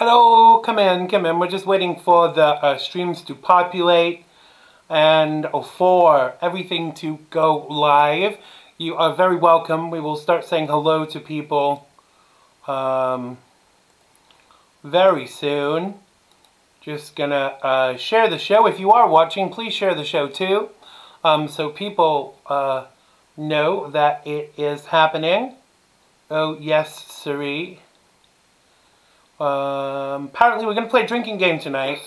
Hello, come in. We're just waiting for the streams to populate and for everything to go live. You are very welcome. We will start saying hello to people very soon. Just gonna share the show. If you are watching, please share the show too, so people know that it is happening. Oh yes, siree. Apparently we're going to play a drinking game tonight.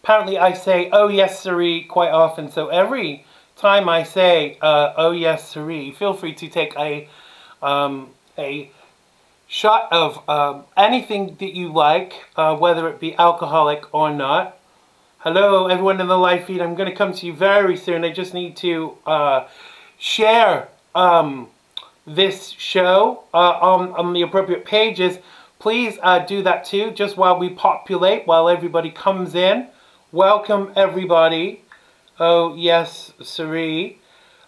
Apparently I say, oh yes siree, quite often. So every time I say, oh yes siree, feel free to take a shot of anything that you like, whether it be alcoholic or not. Hello everyone in the live feed. I'm going to come to you very soon. I just need to share this show on the appropriate pages. Please do that too, just while we populate, while everybody comes in. Welcome everybody. Oh yes, siree.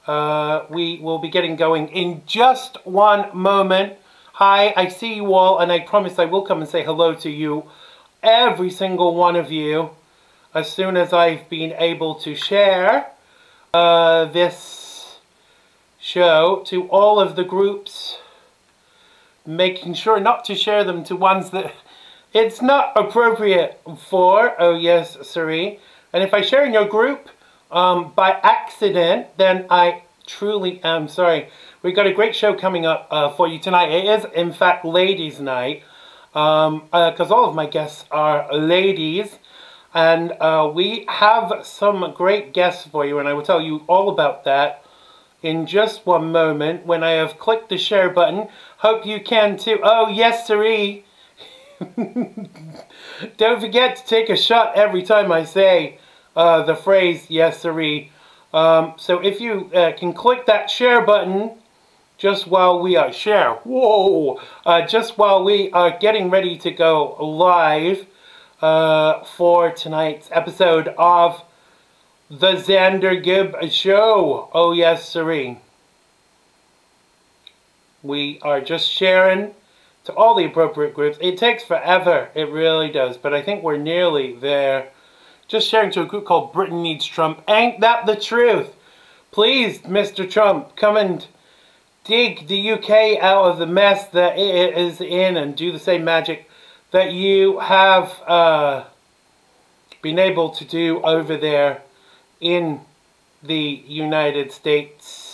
We will be getting going in just one moment. Hi, I see you all, and I promise I will come and say hello to you, every single one of you, as soon as I've been able to share this show to all of the groups. Making sure not to share them to ones that it's not appropriate for. Oh yes, siree. And if I share in your group by accident, then I truly am sorry. We've got a great show coming up for you tonight. It is in fact ladies' night, because all of my guests are ladies, and we have some great guests for you, and I will tell you all about that in just one moment when I have clicked the share button. Hope you can too. Oh yes siree. Don't forget to take a shot every time I say the phrase yes siree. So if you can click that share button just while we are just while we are getting ready to go live for tonight's episode of the Xander Gibb Show. Oh yes siree. We are just sharing to all the appropriate groups. It takes forever, it really does, but I think we're nearly there. Just sharing to a group called Britain Needs Trump. Ain't that the truth? Please, Mr. Trump, come and dig the UK out of the mess that it is in and do the same magic that you have been able to do over there in the United States.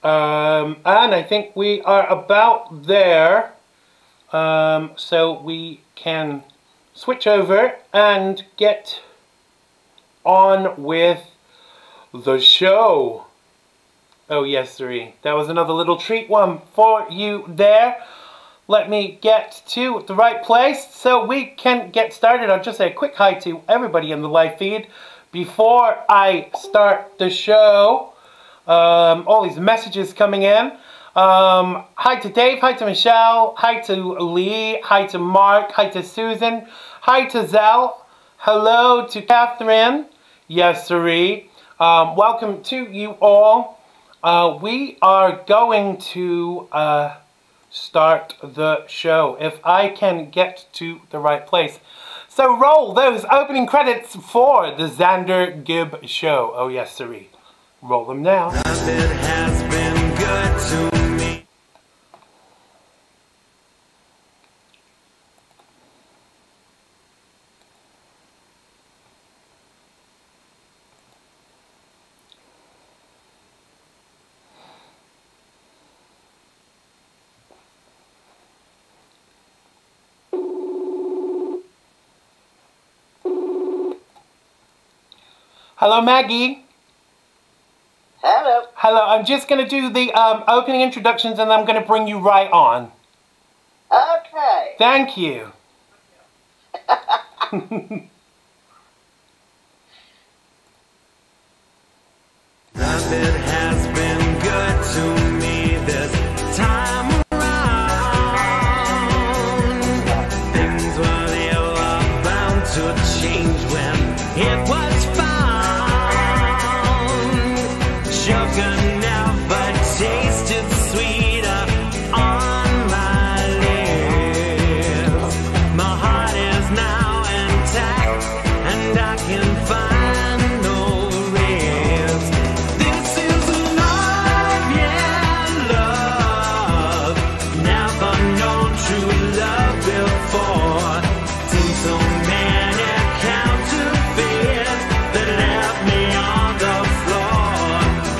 And I think we are about there, so we can switch over and get on with the show. Oh yes siree, that was another little treat one for you there. Let me get to the right place so we can get started. I'll just say a quick hi to everybody in the live feed before I start the show. All these messages coming in. Hi to Dave, hi to Michelle, hi to Lee, hi to Mark, hi to Susan, hi to Zell, hello to Catherine, yes siree. Welcome to you all. We are going to start the show if I can get to the right place. So roll those opening credits for the Xander Gibb Show. Oh yes siree. Roll them now. It has been good to me. Hello, Maggie. Hello. Hello, I'm just going to do the opening introductions and I'm going to bring you right on. Okay. Thank you. It has been good to me this time around. Things were never bound to change when it was found. Sugar never tasted sweeter on my lips. My heart is now intact, and I can find no rest. This is love, yeah, love. Never known true love before. Seen so many counterfeits that left me on the floor.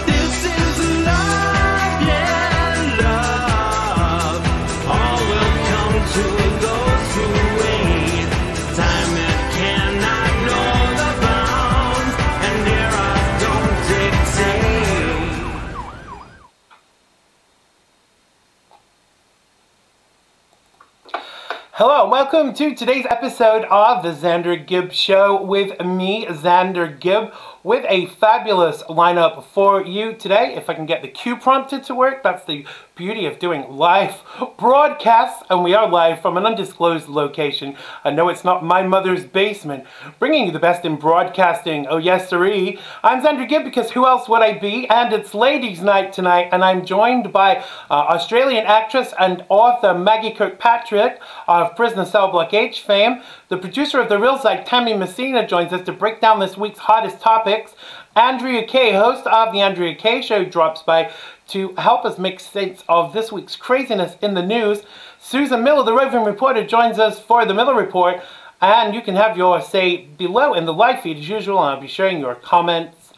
This is love, yeah, love. All will come to those who wait. Time it cannot know the bounds, and eras don't dictate. Hello, welcome to today's episode of the Xander Gibb Show with me, Xander Gibb, with a fabulous lineup for you today. If I can get the cue prompter to work, that's the beauty of doing live broadcasts, and we are live from an undisclosed location. I know it's not my mother's basement, bringing you the best in broadcasting. Oh yes, sirree. I'm Xander Gibb, because who else would I be? And it's ladies' night tonight, and I'm joined by Australian actress and author Maggie Kirkpatrick of Prisoner Cell Block H fame. The producer of The Real Side, Tammy Messina, joins us to break down this week's hottest topics. Andrea Kay, host of The Andrea Kay Show, drops by to help us make sense of this week's craziness in the news. Susan Miller, the roving reporter, joins us for the Miller Report. And you can have your say below in the live feed as usual, and I'll be sharing your comments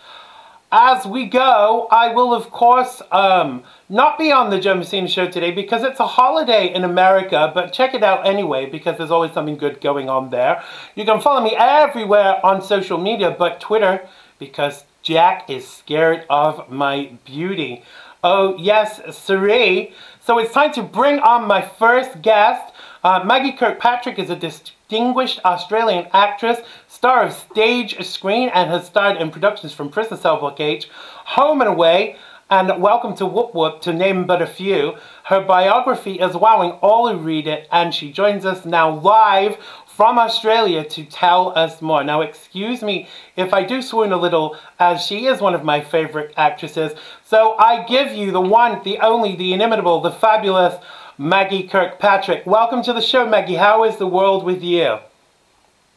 as we go. I will, of course, not be on the Joe Messina Show today because it's a holiday in America, but check it out anyway because there's always something good going on there. You can follow me everywhere on social media but Twitter, because Jack is scared of my beauty. Oh yes, sirree. So it's time to bring on my first guest. Maggie Kirkpatrick is a distinguished Australian actress, star of stage, screen, and has starred in productions from Prisoner Cell Block H, Home and Away, and Welcome to Whoop Whoop, to name but a few. Her biography is wowing all who read it, and she joins us now live from Australia to tell us more. Now, excuse me if I do swoon a little, as she is one of my favorite actresses. So I give you the one, the only, the inimitable, the fabulous Maggie Kirkpatrick. Welcome to the show, Maggie. How is the world with you?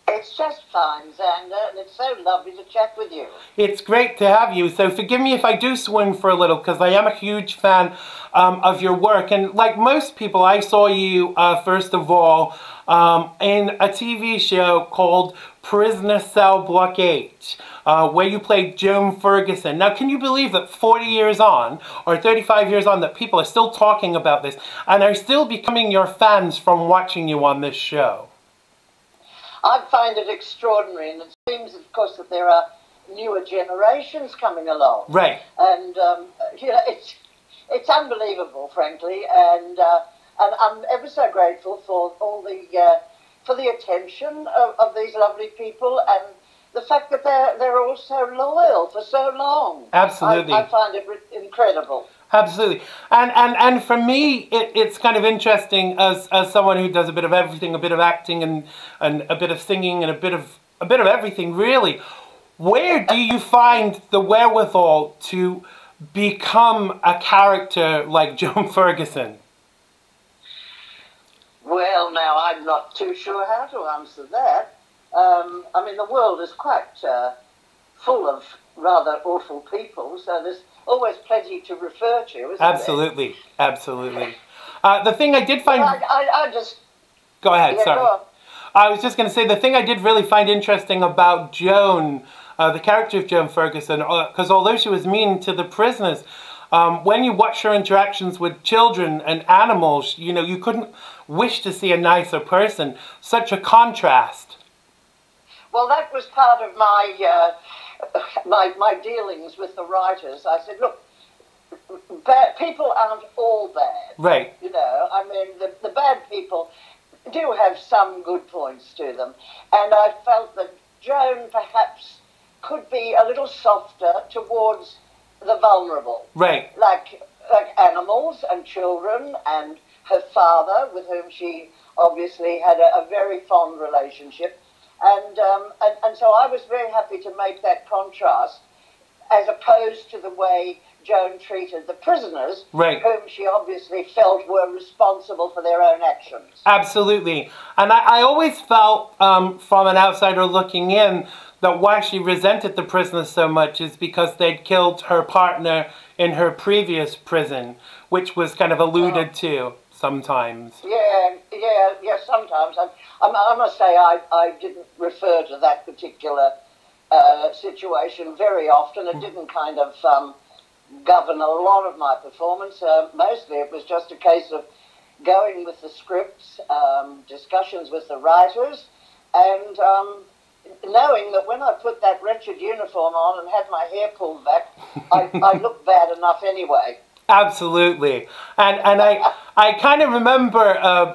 It's just fine, Xander, and it's so lovely to chat with you. It's great to have you. So forgive me if I do swoon for a little, because I am a huge fan of your work. And like most people, I saw you, first of all, in a TV show called Prisoner Cell Block H, where you played Joan Ferguson. Now, can you believe that 40 years on, or 35 years on, that people are still talking about this and are still becoming your fans from watching you on this show? I find it extraordinary, and it seems, of course, that there are newer generations coming along. Right. And, you know, it's unbelievable, frankly, and I'm ever so grateful for all for the attention of these lovely people, and the fact that they're all so loyal for so long. Absolutely. I find it incredible. Absolutely. And for me, it's kind of interesting as someone who does a bit of everything, a bit of acting and a bit of singing and a bit of everything, really. Where do you find the wherewithal to become a character like Joan Ferguson? Well, now, I'm not too sure how to answer that. I mean, the world is quite full of rather awful people, so there's always plenty to refer to, isn't Absolutely, there? Absolutely. The thing I did find... I just... Go ahead, yeah, sorry. Go on. I was just going to say, the thing I did really find interesting about Joan, the character of Joan Ferguson, because although she was mean to the prisoners, when you watch her interactions with children and animals, you know, you couldn't wish to see a nicer person. Such a contrast. Well, that was part of my my dealings with the writers. I said, look, people aren't all bad. Right. You know, I mean, the bad people do have some good points to them. And I felt that Joan perhaps could be a little softer towards the vulnerable. Right. Like animals and children, and her father, with whom she obviously had a very fond relationship. And so I was very happy to make that contrast. as opposed to the way Joan treated the prisoners, right, whom she obviously felt were responsible for their own actions. Absolutely. And I always felt, from an outsider looking in, that why she resented the prisoners so much is because they'd killed her partner in her previous prison, which was kind of alluded to sometimes. Yeah, sometimes. I must say I didn't refer to that particular situation very often. It didn't kind of govern a lot of my performance. Mostly it was just a case of going with the scripts, discussions with the writers, and knowing that when I put that wretched uniform on and had my hair pulled back, I looked bad enough anyway. Absolutely. And I kind of remember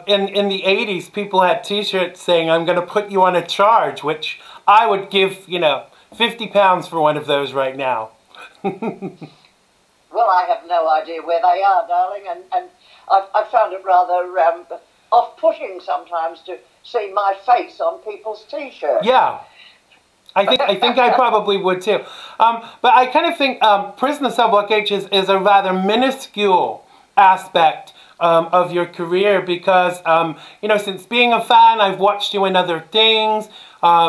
in the 80s, people had T-shirts saying, "I'm going to put you on a charge," which I would give, you know, £50 for one of those right now. Well, I have no idea where they are, darling, and I found it rather off-putting sometimes to see my face on people's T-shirts. Yeah. I think I probably would too. But I kind of think Prisoner Cell Block H is a rather minuscule aspect of your career because, you know, since being a fan, I've watched you in other things,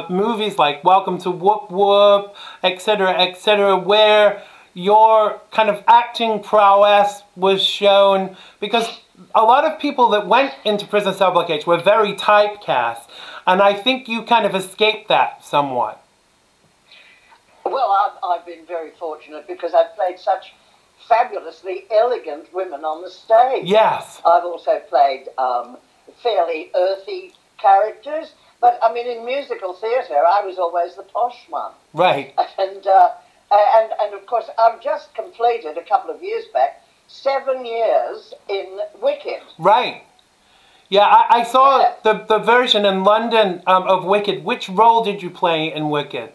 movies like Welcome to Whoop Whoop, etc., where your kind of acting prowess was shown, because a lot of people that went into Prisoner Cell Block H were very typecast, and I think you kind of escaped that somewhat. Well, I've been very fortunate because I've played such fabulously elegant women on the stage. Yes. I've also played fairly earthy characters, but I mean, in musical theatre, I was always the posh one. Right. And of course, I've just completed a couple of years back 7 years in Wicked. Right. Yeah, I saw the version in London of Wicked. Which role did you play in Wicked?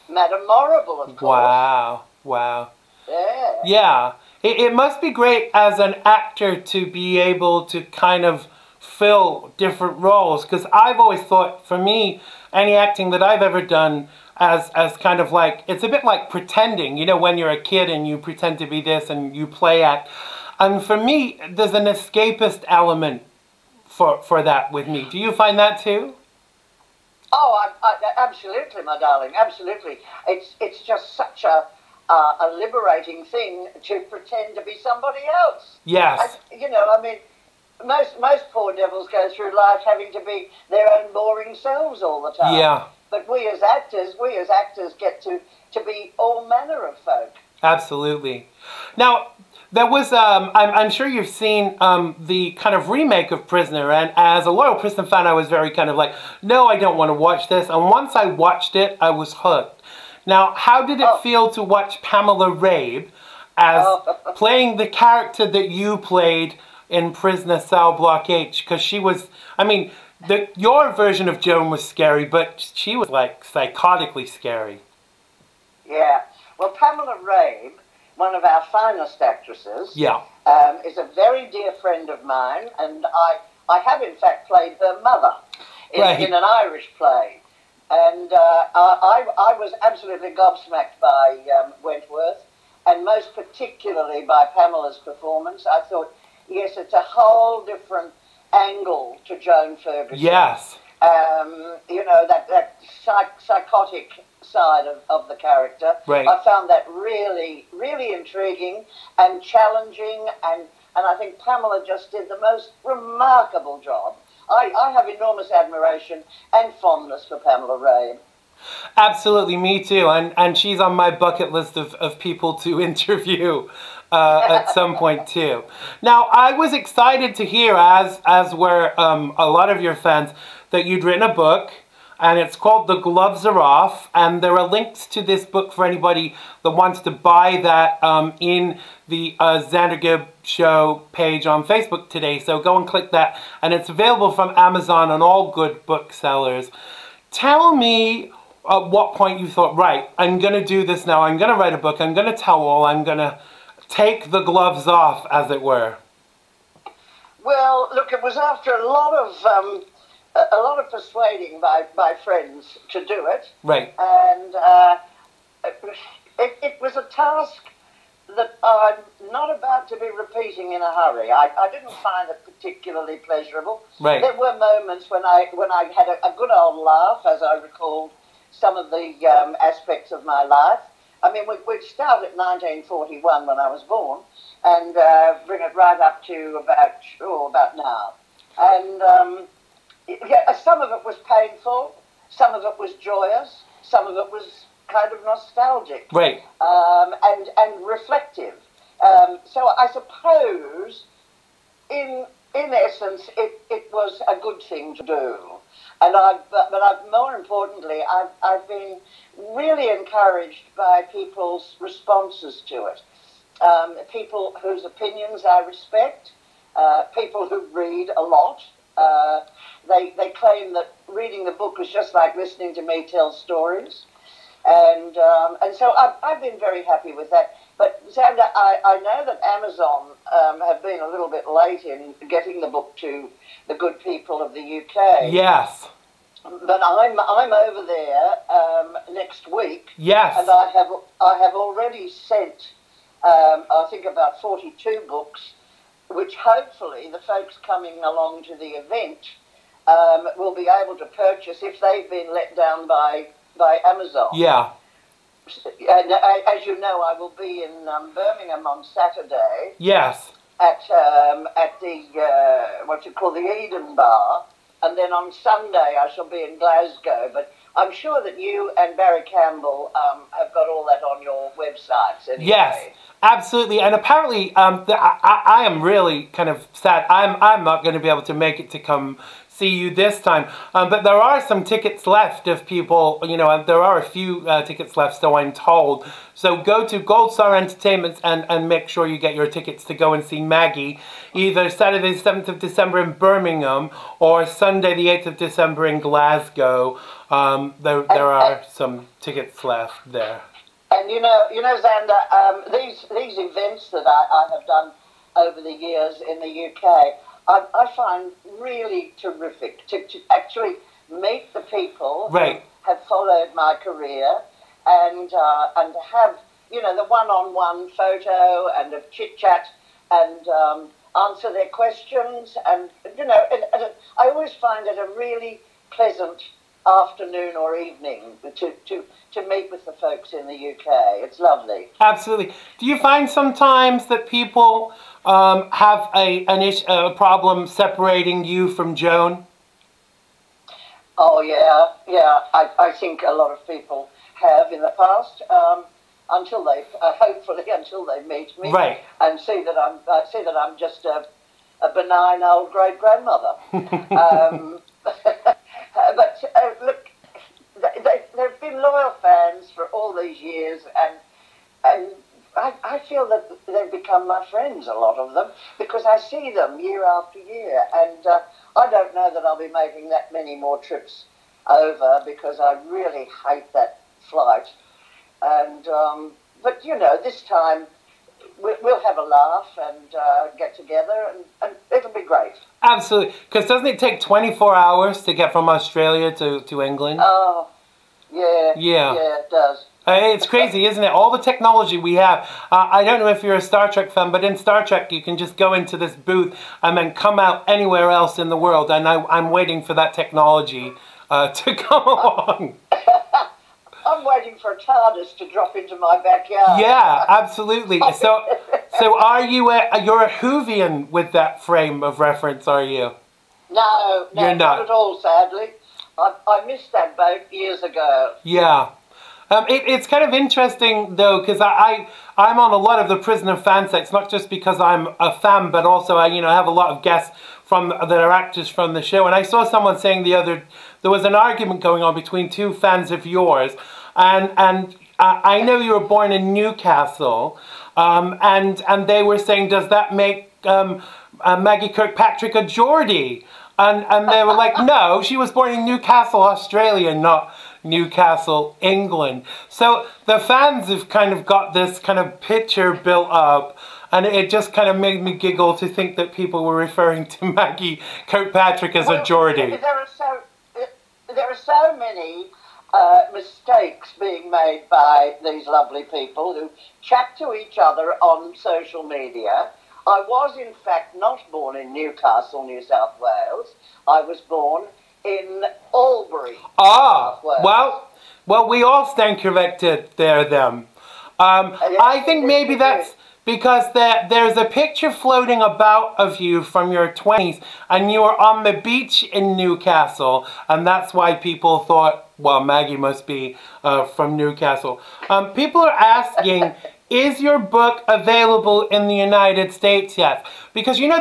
Madame Morrible, of course. Wow, wow. Yeah. Yeah. It must be great as an actor to be able to kind of fill different roles, because I've always thought, for me, any acting that I've ever done as kind of like, it's a bit like pretending, you know, when you're a kid and you pretend to be this and you play act. And for me, there's an escapist element for that with me. Do you find that too? Oh, absolutely, my darling, absolutely. It's just such a liberating thing to pretend to be somebody else. Yes. You know, I mean, most poor devils go through life having to be their own boring selves all the time. Yeah. But we as actors get to be all manner of folk. Absolutely. Now, there was, I'm sure you've seen the kind of remake of Prisoner, and as a loyal Prisoner fan, I was very kind of like, no, I don't want to watch this. And once I watched it, I was hooked. Now, how did it feel to watch Pamela Rabe as playing the character that you played in Prisoner Cell Block H? Because she was, I mean, your version of Joan was scary, but she was like psychotically scary. Yeah. Well, Pamela Rabe, one of our finest actresses, yeah, is a very dear friend of mine, and I have in fact played her mother in an Irish play. And I was absolutely gobsmacked by Wentworth, and most particularly by Pamela's performance. I thought, yes, it's a whole different angle to Joan Ferguson. Yes. You know, that psychotic side of the character. Right. I found that really, really intriguing and challenging, and I think Pamela just did the most remarkable job. I have enormous admiration and fondness for Pamela Rabe. Absolutely, me too. And she's on my bucket list of people to interview at some point too. Now, I was excited to hear, as were a lot of your fans, that you'd written a book, and it's called The Gloves Are Off, and there are links to this book for anybody that wants to buy that in the Xander Gibb Show page on Facebook today, so go and click that, and it's available from Amazon and all good booksellers. Tell me at what point you thought, right, I'm going to do this now, I'm going to write a book, I'm going to tell all, I'm going to take the gloves off, as it were. Well, look, it was after a lot of persuading by friends to do it. Right. And it was a task that I'm not about to be repeating in a hurry. I didn't find it particularly pleasurable. Right. There were moments when I had a good old laugh as I recalled some of the aspects of my life. I mean, we'd start at 1941 when I was born and bring it right up to about now. And some of it was painful, some of it was joyous, some of it was kind of nostalgic, right, and reflective. So I suppose, in essence, it was a good thing to do. And more importantly, I've been really encouraged by people's responses to it. People whose opinions I respect, people who read a lot. They claim that reading the book is just like listening to me tell stories. And so I've been very happy with that. But Xander, I know that Amazon have been a little bit late in getting the book to the good people of the UK. Yes. But I'm over there next week. Yes. And I have already sent I think about 42 books, which hopefully the folks coming along to the event will be able to purchase if they've been let down by Amazon. Yeah. And as you know, I will be in Birmingham on Saturday. Yes. At the what you call the Eden Bar, and then on Sunday I shall be in Glasgow. But I'm sure that you and Barry Campbell have got all that on your websites anyway. Yes, absolutely. And apparently, I am really kind of sad. I'm not going to be able to make it to come see you this time. But there are some tickets left if people, you know, there are a few tickets left, so I'm told. So go to Gold Star Entertainment and make sure you get your tickets to go and see Maggie, either Saturday the 7th of December in Birmingham or Sunday the 8th of December in Glasgow. There are some tickets left there. And you know, Xander, these events that I have done over the years in the UK, I find really terrific to actually meet the people right. who have followed my career and have, you know, the one-on-one photo and a chit-chat and answer their questions. And, you know, and I always find it a really pleasant afternoon or evening to meet with the folks in the UK. It's lovely. Absolutely. Do you find sometimes that people have a problem separating you from Joan? Oh yeah. I think a lot of people have in the past, until they hopefully until they meet me, right, and see that I'm just a benign old great grandmother. But look, they've been loyal fans for all these years, and I feel that they've become my friends, a lot of them, because I see them year after year, and I don't know that I'll be making that many more trips over because I really hate that flight. And but you know, this time we'll have a laugh and get together, and it'll be great. Absolutely, because doesn't it take 24 hours to get from Australia to England? Oh, yeah. Yeah. Yeah, it does. It's crazy, isn't it? All the technology we have. I don't know if you're a Star Trek fan, but in Star Trek you can just go into this booth and then come out anywhere else in the world. And I'm waiting for that technology to come along. I'm waiting for a TARDIS to drop into my backyard. Yeah, absolutely. So are you you're a Whovian with that frame of reference, are you? No, you're not at all, sadly. I missed that boat years ago. Yeah. It's kind of interesting, though, because I'm on a lot of the Prisoner fan sites, not just because I'm a fan, but also I have a lot of guests that are actors from the show. And I saw someone saying there was an argument going on between two fans of yours, and I know you were born in Newcastle, and they were saying, does that make Maggie Kirkpatrick a Geordie? And they were like, no, she was born in Newcastle, Australia, not Newcastle, England. So the fans have kind of got this kind of picture built up, and it just kind of made me giggle to think that people were referring to Maggie Kirkpatrick as a Geordie. There are so many mistakes being made by these lovely people who chat to each other on social media. I was, in fact, not born in Newcastle, New South Wales. I was born in Albury, Ah, South Wales. well, we all stand corrected there then. I think maybe that's because there's a picture floating about of you from your 20s, and you were on the beach in Newcastle, and that's why people thought, well, Maggie must be from Newcastle. People are asking, is your book available in the United States yet? Because you know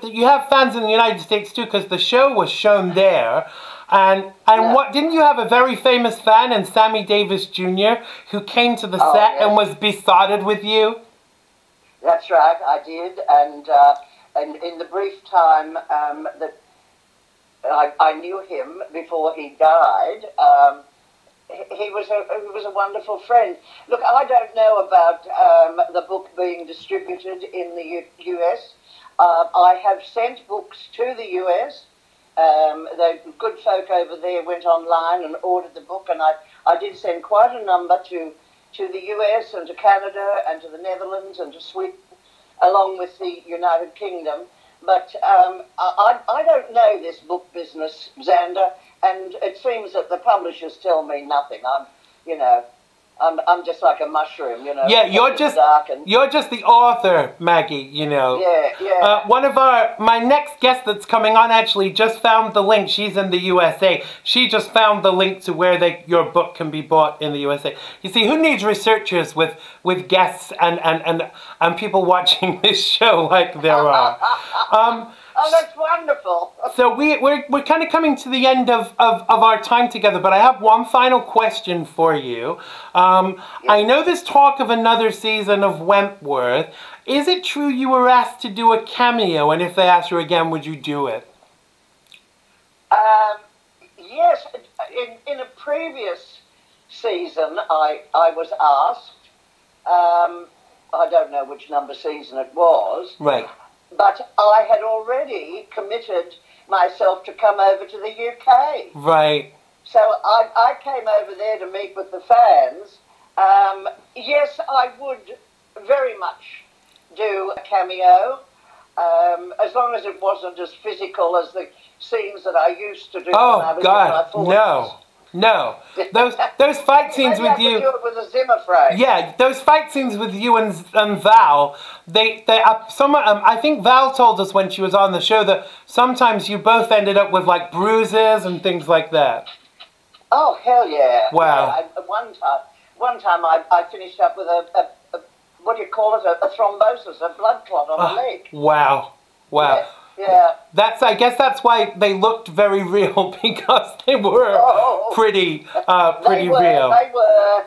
you have fans in the United States too, because the show was shown there. And what, didn't you have a very famous fan in Sammy Davis Jr. who came to the set and was besotted with you? That's right, I did, and in the brief time that I knew him before he died, he was a wonderful friend. Look, I don't know about the book being distributed in the US. I have sent books to the US. The good folk over there went online and ordered the book, and I did send quite a number to the US and to Canada and to the Netherlands and to Sweden, along with the United Kingdom. But I don't know this book business, Xander, and it seems that the publishers tell me nothing. I'm just like a mushroom, you know. Yeah, you're just the author, Maggie, you know. Yeah. One of my next guest that's coming on actually just found the link. She's in the USA. She just found the link to where your book can be bought in the USA. You see, who needs researchers with guests and people watching this show like there are? Oh, that's wonderful. So we're kind of coming to the end of our time together, but I have one final question for you. I know there's talk of another season of Wentworth. Is it true you were asked to do a cameo, and if they asked you again, would you do it? Yes, in a previous season, I was asked. I don't know which number season it was. Right. But I had already committed myself to come over to the UK. Right. So I came over there to meet with the fans. Yes, I would very much do a cameo, as long as it wasn't as physical as the scenes that I used to do when I was in my 40s. No. Those fight scenes with you. Do it with a Zimmer frame. Yeah, those fight scenes with you and Val. I think Val told us when she was on the show that sometimes you both ended up with like bruises and things like that. Oh hell yeah! Wow. Yeah, one time I finished up with a what do you call it? A thrombosis, a blood clot on the leg. Wow. Yeah. I guess that's why they looked very real, because they were pretty real. They were.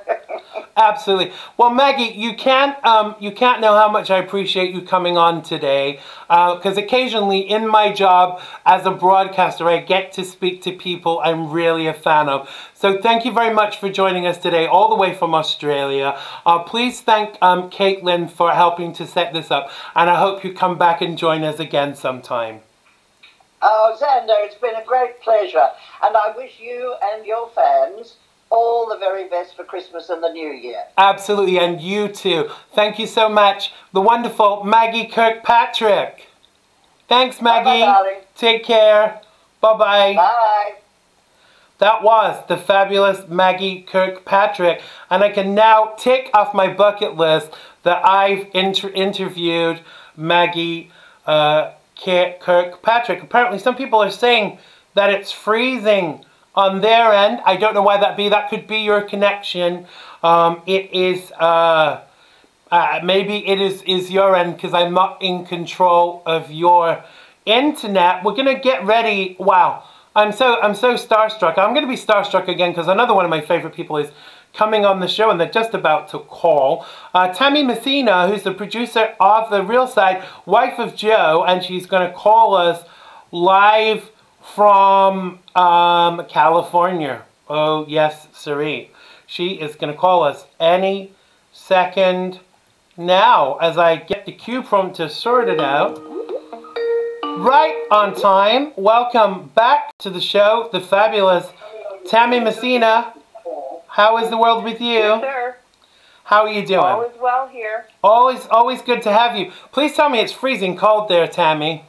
Absolutely. Well, Maggie, you can't know how much I appreciate you coming on today, because occasionally in my job as a broadcaster, I get to speak to people I'm really a fan of. So thank you very much for joining us today, all the way from Australia. Please thank Caitlin for helping to set this up, and I hope you come back and join us again sometime. Oh, Xander, it's been a great pleasure, and I wish you and your fans all the very best for Christmas and the New Year. Absolutely, and you too. Thank you so much. The wonderful Maggie Kirkpatrick. Thanks, Maggie. Bye-bye, darling. Take care. Bye-bye. Bye. That was the fabulous Maggie Kirkpatrick, and I can now tick off my bucket list that I've interviewed Maggie Kirkpatrick. Apparently some people are saying that it's freezing on their end. I don't know why that be. That could be your connection. It is maybe it is your end, because I'm not in control of your internet. We're gonna get ready. Wow, I'm so starstruck. I'm gonna be starstruck again, because another one of my favorite people is coming on the show, and they're just about to call. Tammy Messina, who's the producer of The Real Side, wife of Joe, and she's going to call us live from California. Oh, yes, siree. She is going to call us any second now, as I get the cue prompter sorted out. Right on time. Welcome back to the show, the fabulous Tammy Messina. How is the world with you? Yes, sir. How are you doing? All is well here. Always good to have you. Please tell me it's freezing cold there, Tammy.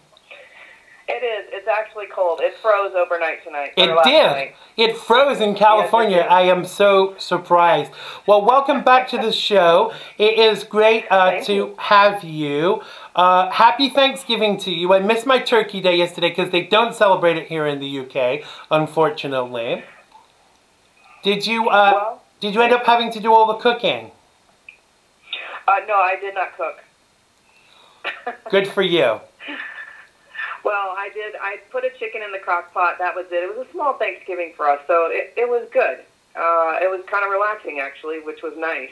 It is. It's actually cold. It froze overnight tonight. It last did. Night. It froze in California. Yes, it did. I am so surprised. Well, welcome back to the show. It is great to have you. Happy Thanksgiving to you. I missed my Turkey Day yesterday because they don't celebrate it here in the UK, unfortunately. Did you end up having to do all the cooking? No, I did not cook. Good for you. Well, I did. I put a chicken in the crock pot. That was it. It was a small Thanksgiving for us, so it was good. It was kind of relaxing, actually, which was nice.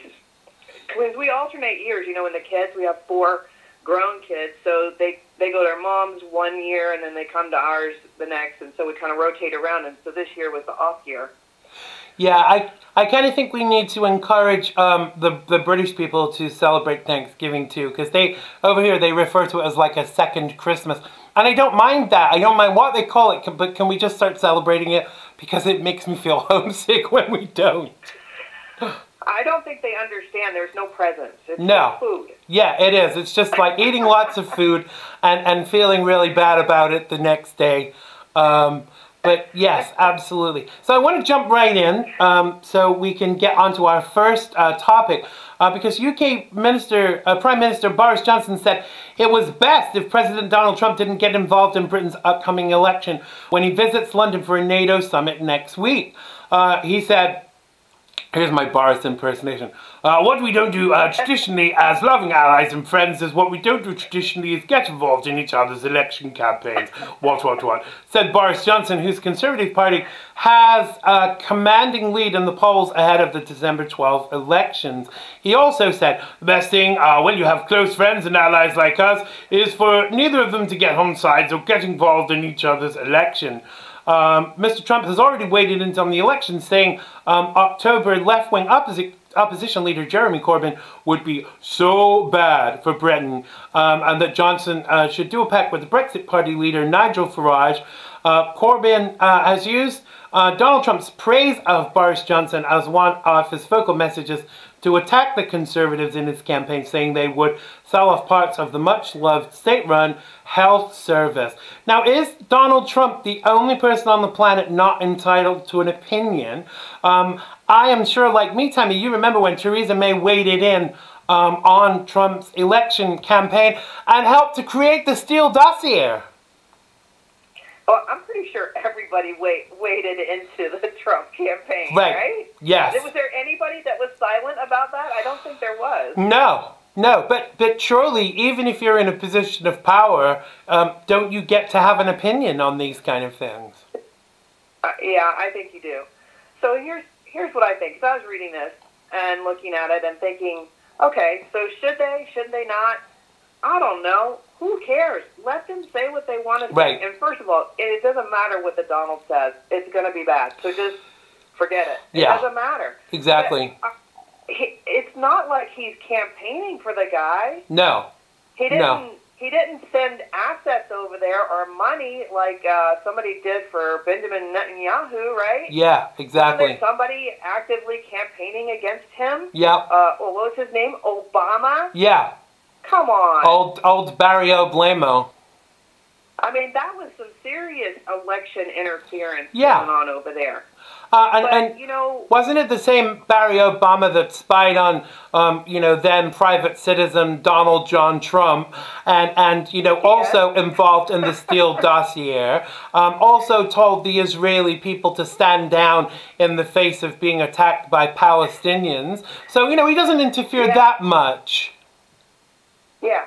Because we alternate years, you know, in the kids. We have 4 grown kids, so they go to their mom's one year, and then they come to ours the next, and so we kind of rotate around, and so this year was the off year. Yeah, I kind of think we need to encourage the British people to celebrate Thanksgiving too, because over here they refer to it as like a second Christmas, and I don't mind that. I don't mind what they call it, but can we just start celebrating it, because it makes me feel homesick when we don't. I don't think they understand. There's no presents. It's no just food. Yeah, it is. It's just like eating lots of food and feeling really bad about it the next day. But yes, absolutely. So I want to jump right in so we can get onto our first topic, because UK Prime Minister Boris Johnson said it was best if President Donald Trump didn't get involved in Britain's upcoming election when he visits London for a NATO summit next week. He said, here's my Boris impersonation. What we don't do traditionally as loving allies and friends is what we don't do traditionally is get involved in each other's election campaigns. What, said Boris Johnson, whose Conservative Party has a commanding lead in the polls ahead of the December 12th elections. He also said, the best thing when you have close friends and allies like us is for neither of them to get on sides or get involved in each other's election. Mr. Trump has already weighed in on the election, saying October left-wing opposition leader Jeremy Corbyn would be so bad for Britain, and that Johnson should do a pact with the Brexit Party leader Nigel Farage. Corbyn has used Donald Trump's praise of Boris Johnson as one of his focal messages to attack the Conservatives in his campaign, saying they would sell off parts of the much-loved state-run health service. Now, is Donald Trump the only person on the planet not entitled to an opinion? I am sure, like me, Tammy, you remember when Theresa May waded in on Trump's election campaign and helped to create the Steele dossier. Well, I'm pretty sure everybody waded into the Trump campaign, right? Yes. Was there anybody that was silent about that? I don't think there was. No, but surely, even if you're in a position of power, don't you get to have an opinion on these kind of things? Yeah, I think you do. So here's what I think. So I was reading this and looking at it and thinking, okay, so should they, should they not? I don't know. Who cares? Let them say what they want to say. Right. And first of all, it doesn't matter what the Donald says. It's going to be bad. So just forget it. Yeah. It doesn't matter. Exactly. But, it's not like he's campaigning for the guy. No. He didn't send assets over there or money like somebody did for Benjamin Netanyahu, right? Yeah, exactly. Wasn't there somebody actively campaigning against him? Yeah. What was his name? Obama? Yeah. Come on. Old Barrio Blamo. I mean, that was some serious election interference going on over there. And you know, wasn't it the same Barry Obama that spied on, then private citizen Donald John Trump, and also involved in the Steele dossier, also told the Israeli people to stand down in the face of being attacked by Palestinians. So, he doesn't interfere that much. Yeah.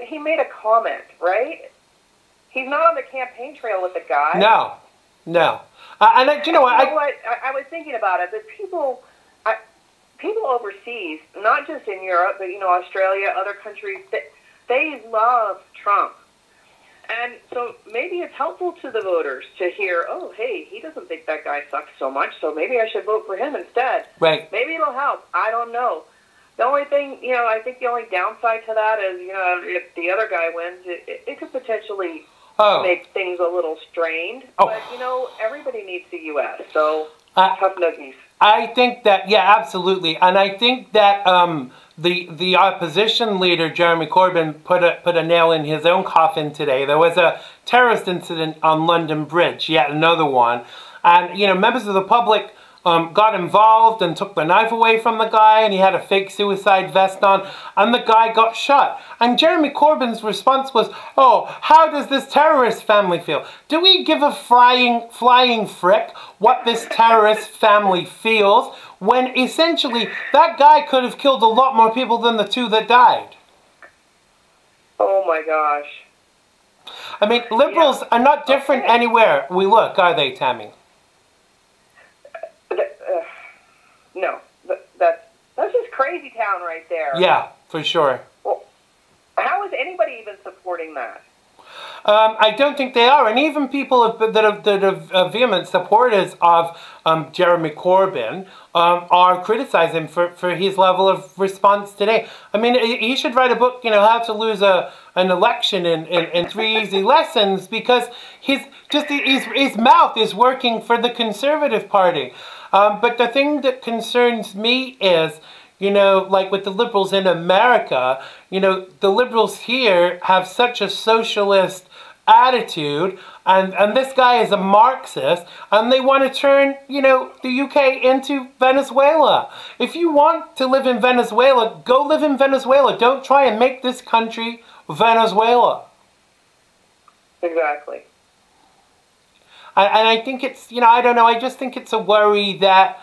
He made a comment, right? He's not on the campaign trail with the guy. No. And you know what? I was thinking about it. That people overseas, not just in Europe, but Australia, other countries, they love Trump, and so maybe it's helpful to the voters to hear, oh, hey, he doesn't think that guy sucks so much, so maybe I should vote for him instead. Right. Maybe it'll help. I don't know. The only thing, I think the only downside to that is, if the other guy wins, it could potentially make things a little strained. Oh. But, everybody needs the U.S., so... tough noogies. I think that, yeah, absolutely. And I think that the opposition leader, Jeremy Corbyn, put a nail in his own coffin today. There was a terrorist incident on London Bridge, yet another one. And, you know, members of the public got involved and took the knife away from the guy, and he had a fake suicide vest on, and the guy got shot. And Jeremy Corbyn's response was, oh, how does this terrorist family feel? Do we give a flying frick what this terrorist family feels when essentially that guy could have killed a lot more people than the 2 that died? Oh my gosh. I mean, liberals are not different anywhere we look, are they, Tammy? No, that's just crazy town right there. Yeah, for sure. Well, how is anybody even supporting that? I don't think they are, and even people that are vehement supporters of Jeremy Corbyn are criticizing him for his level of response today. I mean, he should write a book, you know, how to lose an election in 3 easy lessons, because his mouth is working for the Conservative Party. But the thing that concerns me is, you know, like with the liberals in America, you know, the liberals here have such a socialist attitude, and this guy is a Marxist, and they want to turn, you know, the UK into Venezuela. If you want to live in Venezuela, go live in Venezuela. Don't try and make this country Venezuela. Exactly. And I think it's, you know, I don't know, I just think it's a worry that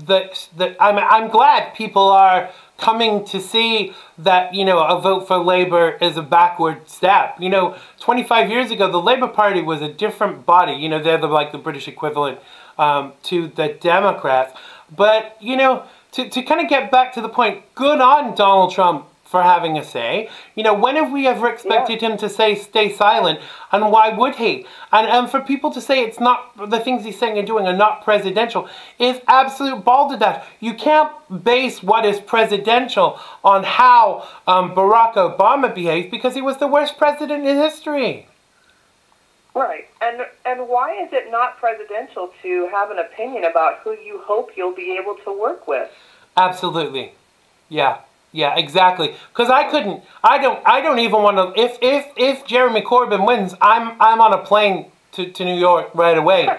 I'm glad people are coming to see that, you know, a vote for Labour is a backward step. You know, 25 years ago, the Labour Party was a different body. You know, they're like the British equivalent to the Democrats. But, you know, to kind of get back to the point, good on Donald Trump for having a say. You know, when have we ever expected him to say stay silent, and why would he? And for people to say it's not, the things he's saying and doing are not presidential is absolute balderdash. You can't base what is presidential on how Barack Obama behaved, because he was the worst president in history. Right. And why is it not presidential to have an opinion about who you hope you'll be able to work with? Absolutely. Yeah. Yeah, exactly. Because I don't even want to, if Jeremy Corbyn wins, I'm on a plane to New York right away,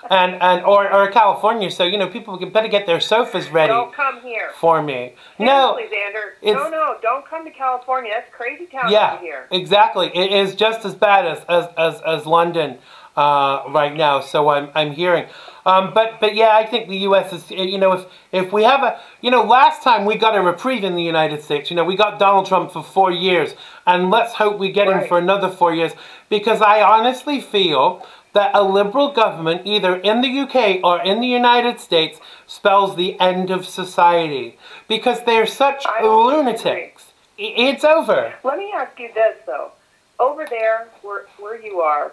or California. So, you know, people better get their sofas ready. Don't come here for me. No, Xander. No, don't come to California. That's crazy town over here. Exactly. It is just as bad as London right now. So I'm hearing. But yeah, I think the U.S. is, you know, if we have a, you know, last time we got a reprieve in the United States, you know, we got Donald Trump for 4 years, and let's hope we get him for another 4 years, because I honestly feel that a liberal government, either in the UK or in the United States, spells the end of society, because they're such lunatics. It's over. Let me ask you this, though. Over there, where you are,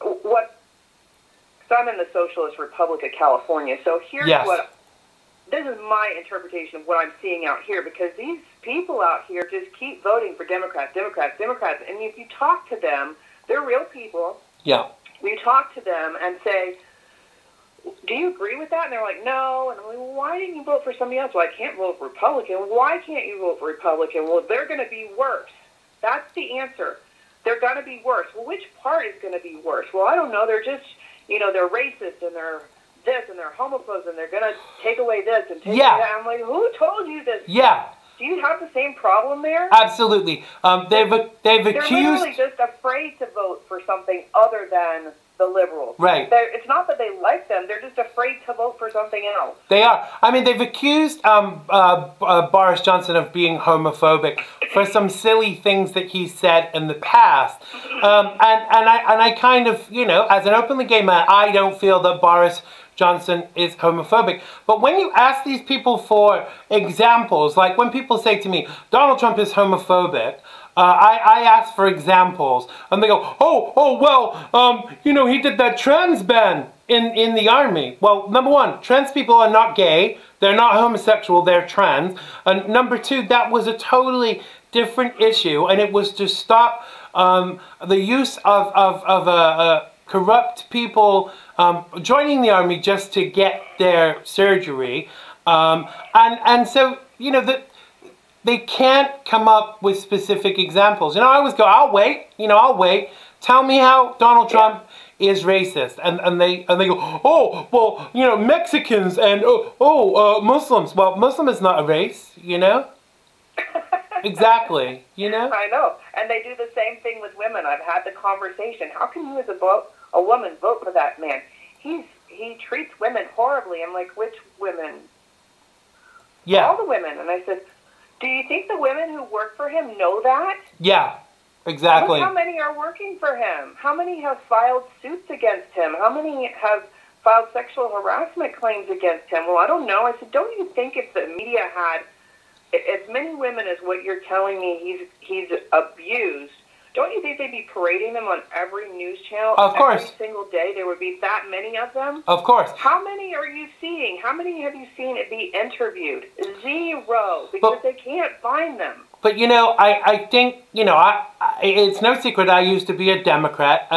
so I'm in the Socialist Republic of California, so here's this is my interpretation of what I'm seeing out here, because these people out here just keep voting for Democrats, and if you talk to them, they're real people. Yeah. You talk to them and say, do you agree with that? And they're like, no. And I'm like, well, why didn't you vote for somebody else? Well, I can't vote Republican. Why can't you vote for Republican? Well, they're going to be worse. That's the answer. They're going to be worse. Well, which part is going to be worse? Well, I don't know. They're just, you know, they're racist, and they're this, and they're homophobes, and they're going to take away this and take away that. I'm like, who told you this? Yeah. Do you have the same problem there? Absolutely. They've accused... They're literally just afraid to vote for something other than the liberals. Right. It's not that they like them. They're just afraid to vote for something else. They are. I mean, they've accused Boris Johnson of being homophobic for some silly things that he said in the past. And I kind of, you know, as an openly gay man, I don't feel that Boris Johnson is homophobic. But when you ask these people for examples, like when people say to me, Donald Trump is homophobic, I ask for examples, and they go, well, you know, he did that trans ban in the army. Well, number one, trans people are not gay, they're not homosexual, they're trans. And number two, that was a totally different issue, and it was to stop the use of corrupt people joining the army just to get their surgery. And so, you know, they can't come up with specific examples. You know, I always go, I'll wait. You know, I'll wait. Tell me how Donald Trump is racist. And they go, oh, well, you know, Mexicans and, Muslims. Well, Muslim is not a race, you know? Exactly, you know? I know. And they do the same thing with women. I've had the conversation. How can you as a woman vote for that man? He treats women horribly. I'm like, which women? Yeah. All the women. And I said, do you think the women who work for him know that? Yeah, exactly. Look how many are working for him. How many have filed suits against him? How many have filed sexual harassment claims against him? Well, I don't know. I said, don't you think if the media had as many women as what you're telling me he's abused, don't you think they'd be parading them on every news channel? Of course. Every single day there would be that many of them? Of course. How many are you seeing? How many have you seen it be interviewed? Zero, because they can't find them. But, you know, I think, you know, it's no secret I used to be a Democrat.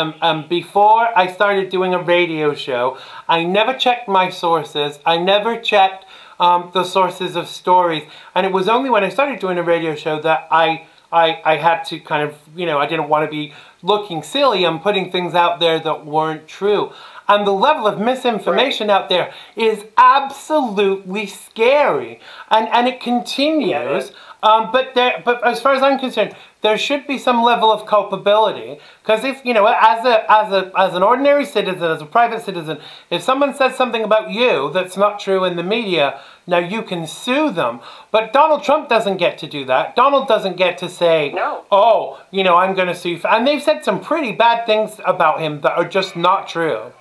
Before I started doing a radio show, I never checked my sources. I never checked the sources of stories. And it was only when I started doing a radio show that I had to kind of, you know, I didn't want to be looking silly and putting things out there that weren't true. And the level of misinformation out there is absolutely scary. And it continues. But as far as I'm concerned, there should be some level of culpability. Because if, you know, as an ordinary citizen, as a private citizen, if someone says something about you that's not true in the media, now you can sue them. But Donald Trump doesn't get to do that. Donald doesn't get to say, no. Oh, you know, I'm going to sue. And they've said some pretty bad things about him that are just not true.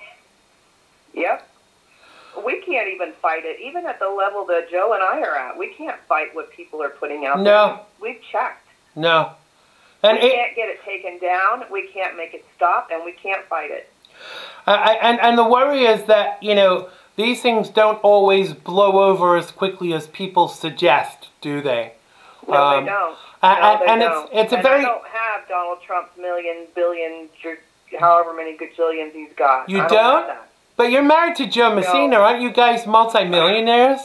Yep. We can't even fight it, even at the level that Joe and I are at. We can't fight what people are putting out there. We've checked. No. And we can't get it taken down, we can't make it stop, and we can't fight it. And the worry is that, you know, these things don't always blow over as quickly as people suggest, do they? No, they don't. It's a very... I don't have Donald Trump's million, billion, however many gajillions he's got. You I don't? have that. But you're married to Joe Messina, aren't you guys multi-millionaires?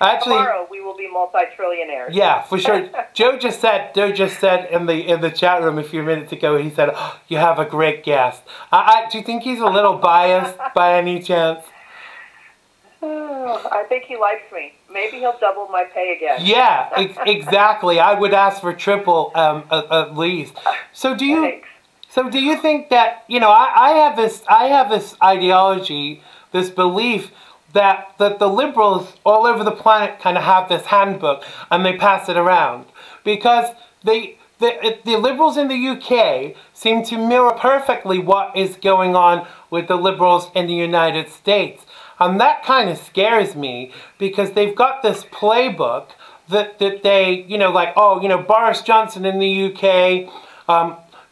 Actually, tomorrow we will be multi-trillionaires. Yeah, for sure. Joe just said in the chat room a few minutes ago, he said, oh, you have a great guest. Do you think he's a little biased by any chance? I think he likes me. Maybe he'll double my pay again. Yeah, exactly. I would ask for triple at least. So do you... Thanks. So do you think that, you know, I have this ideology, this belief that the liberals all over the planet kind of have this handbook and they pass it around because the liberals in the UK seem to mirror perfectly what is going on with the liberals in the United States. And that kind of scares me because they've got this playbook that they, you know, like, oh, you know, Boris Johnson in the UK,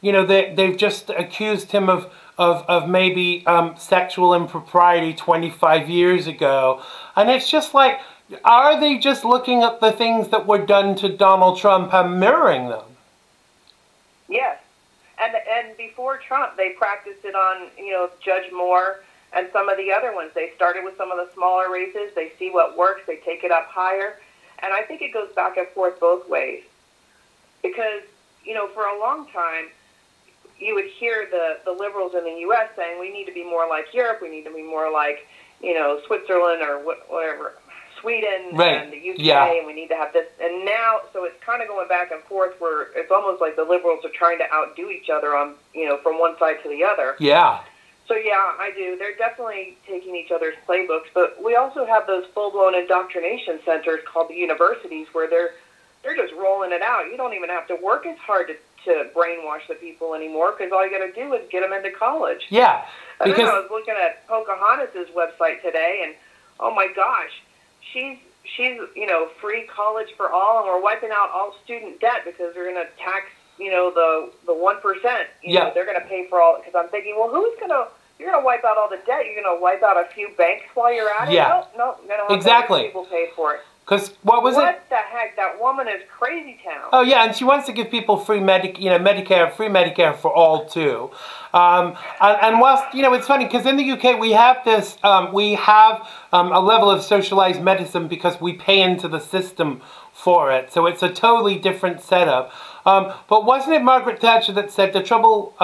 you know, they've just accused him of maybe sexual impropriety 25 years ago. And it's just like, are they just looking at the things that were done to Donald Trump and mirroring them? Yes. And before Trump, they practiced it on, you know, Judge Moore and some of the other ones. They started with some of the smaller races. They see what works. They take it up higher. And I think it goes back and forth both ways. Because, you know, for a long time, you would hear the liberals in the U.S. saying, we need to be more like Europe, we need to be more like, you know, Switzerland or whatever, Sweden and the UK, and we need to have this. And now, so it's kind of going back and forth where it's almost like the liberals are trying to outdo each other on, you know, from one side to the other. Yeah. So, yeah, I do. They're definitely taking each other's playbooks, but we also have those full-blown indoctrination centers called the universities where they're just rolling it out. You don't even have to work as hard to brainwash the people anymore because all you got to do is get them into college. Yeah. Because I was looking at Pocahontas' website today, and oh my gosh, she's you know, free college for all, and we're wiping out all student debt because they're going to tax, you know, the 1%. You know, they're going to pay for all. Because I'm thinking, well, you're going to wipe out all the debt. You're going to wipe out a few banks while you're at it. Yeah. No, exactly. People pay for it. Because what was it? What the heck? That woman is crazy town. Oh yeah, and she wants to give people free Medicare for all too. And whilst it's funny because in the UK we have this, a level of socialized medicine because we pay into the system for it. So it's a totally different setup. But wasn't it Margaret Thatcher that said the trouble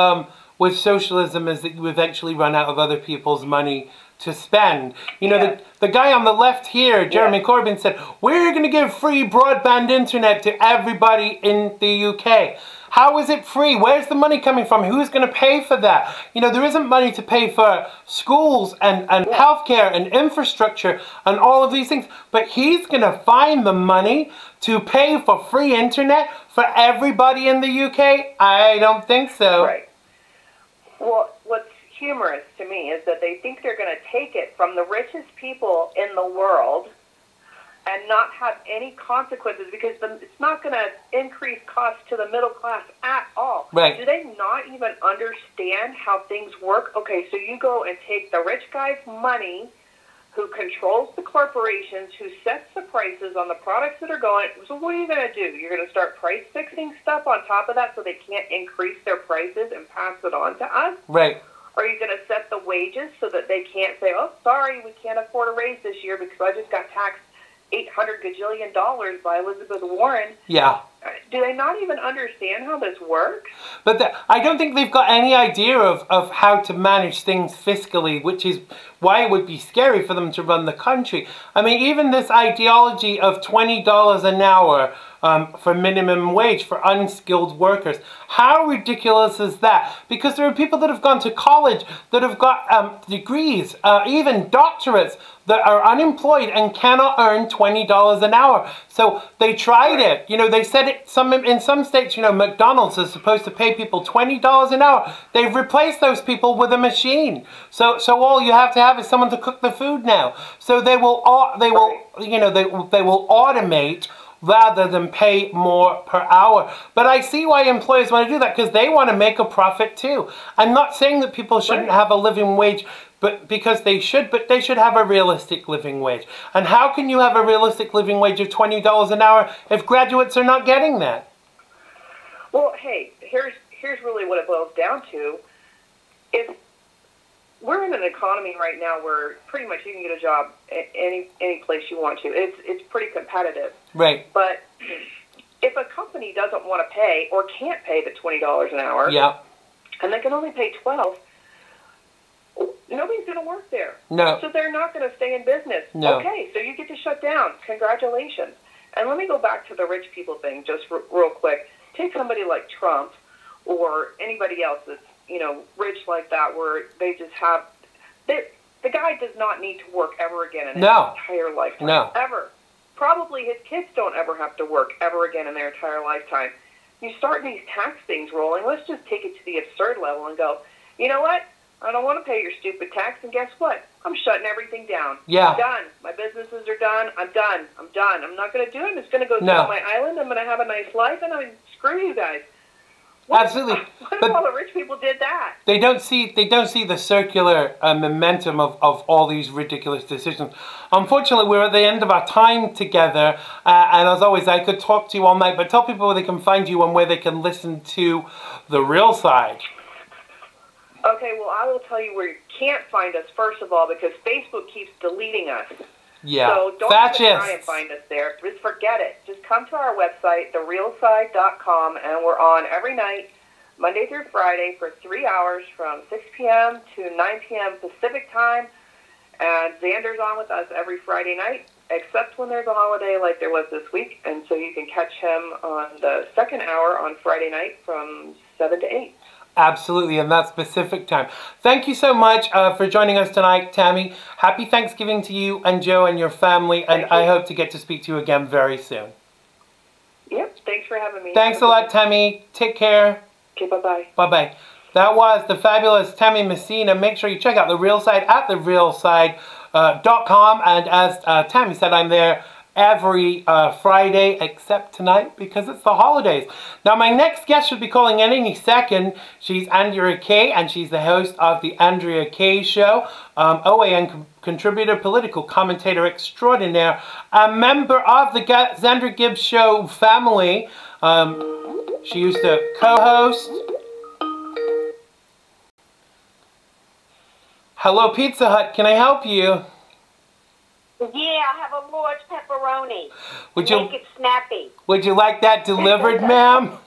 with socialism is that you eventually run out of other people's money to spend? The guy on the left here, Jeremy Corbyn, said, we're going to give free broadband internet to everybody in the UK. How is it free? Where's the money coming from? Who's going to pay for that? There isn't money to pay for schools and healthcare and infrastructure and all of these things. But he's going to find the money to pay for free internet for everybody in the UK? I don't think so. Right. Well, what's humorous to me is that they think they're going to take it from the richest people in the world and not have any consequences because it's not going to increase costs to the middle class at all. Right. Do they not even understand how things work? Okay, so you go and take the rich guy's money who controls the corporations, who sets the prices on the products that are going. So what are you going to do? You're going to start price fixing stuff on top of that so they can't increase their prices and pass it on to us? Right. Are you going to set the wages so that they can't say, oh, sorry, we can't afford a raise this year because I just got taxed $800 gajillion by Elizabeth Warren? Yeah. Do they not even understand how this works? But I don't think they've got any idea of how to manage things fiscally, which is why it would be scary for them to run the country. I mean, even this ideology of $20 an hour for minimum wage for unskilled workers. How ridiculous is that? Because there are people that have gone to college, that have got degrees, even doctorates, that are unemployed and cannot earn $20 an hour. So they tried it. They said it in some states, McDonald's is supposed to pay people $20 an hour. They've replaced those people with a machine. So all you have to have is someone to cook the food now. So they will automate rather than pay more per hour. But I see why employers want to do that, because they want to make a profit too. I'm not saying that people shouldn't have a living wage, but because they should have a realistic living wage. And how can you have a realistic living wage of $20 an hour if graduates are not getting that? Well, hey, here's really what it boils down to. If we're in an economy right now where pretty much you can get a job any place you want to. It's pretty competitive. Right. But if a company doesn't want to pay or can't pay the $20 an hour, and they can only pay $12, nobody's going to work there. No. So they're not going to stay in business. No. Okay, so you get to shut down. Congratulations. And let me go back to the rich people thing just real quick. Take somebody like Trump or anybody else that's, rich like that, where they just have... The guy does not need to work ever again in his entire lifetime. No. Ever. Probably his kids don't ever have to work ever again in their entire lifetime. You start these tax things rolling, let's just take it to the absurd level and go, you know what? I don't want to pay your stupid tax, and guess what? I'm shutting everything down. Yeah. I'm done. My businesses are done. I'm done. I'm done. I'm not going to do it. I'm just going to go sit on my island. I'm going to have a nice life, and screw you guys. Absolutely. What if all the rich people did that? They don't see the circular momentum of all these ridiculous decisions. Unfortunately, we're at the end of our time together, and as always, I could talk to you all night, but tell people where they can find you and where they can listen to The Real Side. Okay, well, I will tell you where you can't find us, first of all, because Facebook keeps deleting us. Yeah. So don't even try and find us there. Just forget it. Just come to our website, therealside.com, and we're on every night, Monday through Friday, for 3 hours from 6 p.m. to 9 p.m. Pacific time. And Xander's on with us every Friday night, except when there's a holiday like there was this week. And so you can catch him on the second hour on Friday night from 7 to 8. Absolutely, and that's Pacific time. Thank you so much for joining us tonight, Tammy. Happy Thanksgiving to you and Joe and your family, and I hope to get to speak to you again very soon. Yep, thanks for having me. Thanks a lot, Tammy. Take care. Okay, bye-bye. Bye-bye. That was the fabulous Tammy Messina. Make sure you check out The Real Side at therealside.com, and as Tammy said, I'm there every Friday except tonight because it's the holidays. Now my next guest should be calling in any second. She's Andrea Kay, and she's the host of the Andrea Kay Show, OAN contributor, political commentator extraordinaire, a member of the Xander Gibb Show family. She used to co-host. Hello, Pizza Hut. Can I help you? Yeah, I have a large pepperoni. Make it snappy. Would you like that delivered, ma'am?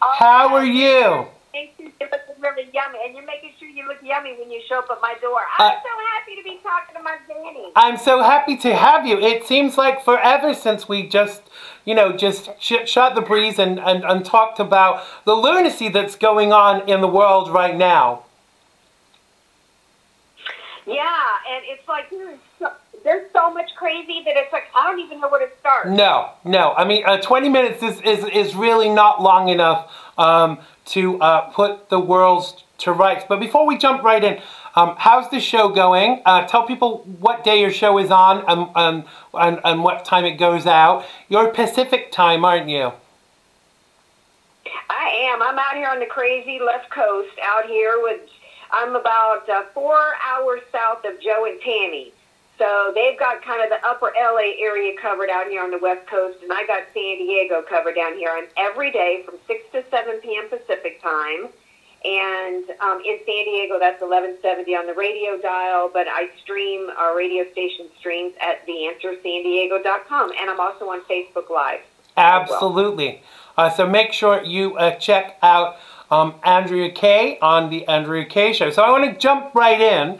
How are you? Thank you. You look really yummy, and you're making sure you look yummy when you show up at my door. I'm so happy to be talking to my Danny. I'm so happy to have you. It seems like forever since we just, shot the breeze and talked about the lunacy that's going on in the world right now. Yeah, and it's like there's so much crazy that it's like I don't even know where to start. No. I mean, 20 minutes is really not long enough to put the world to rights. But before we jump right in, how's the show going? Tell people what day your show is on and what time it goes out. You're Pacific time, aren't you? I am. I'm out here on the crazy left coast out here with... I'm about 4 hours south of Joe and Tammy. So they've got kind of the upper LA area covered out here on the west coast, and I got San Diego covered down here. And every day from 6 to 7 p.m. Pacific time. And in San Diego, that's 1170 on the radio dial, but I stream, our radio station streams at theanswersandiego.com. And I'm also on Facebook Live. Absolutely. So make sure you check out Andrea Kay on the Andrea Kay Show. So I want to jump right in.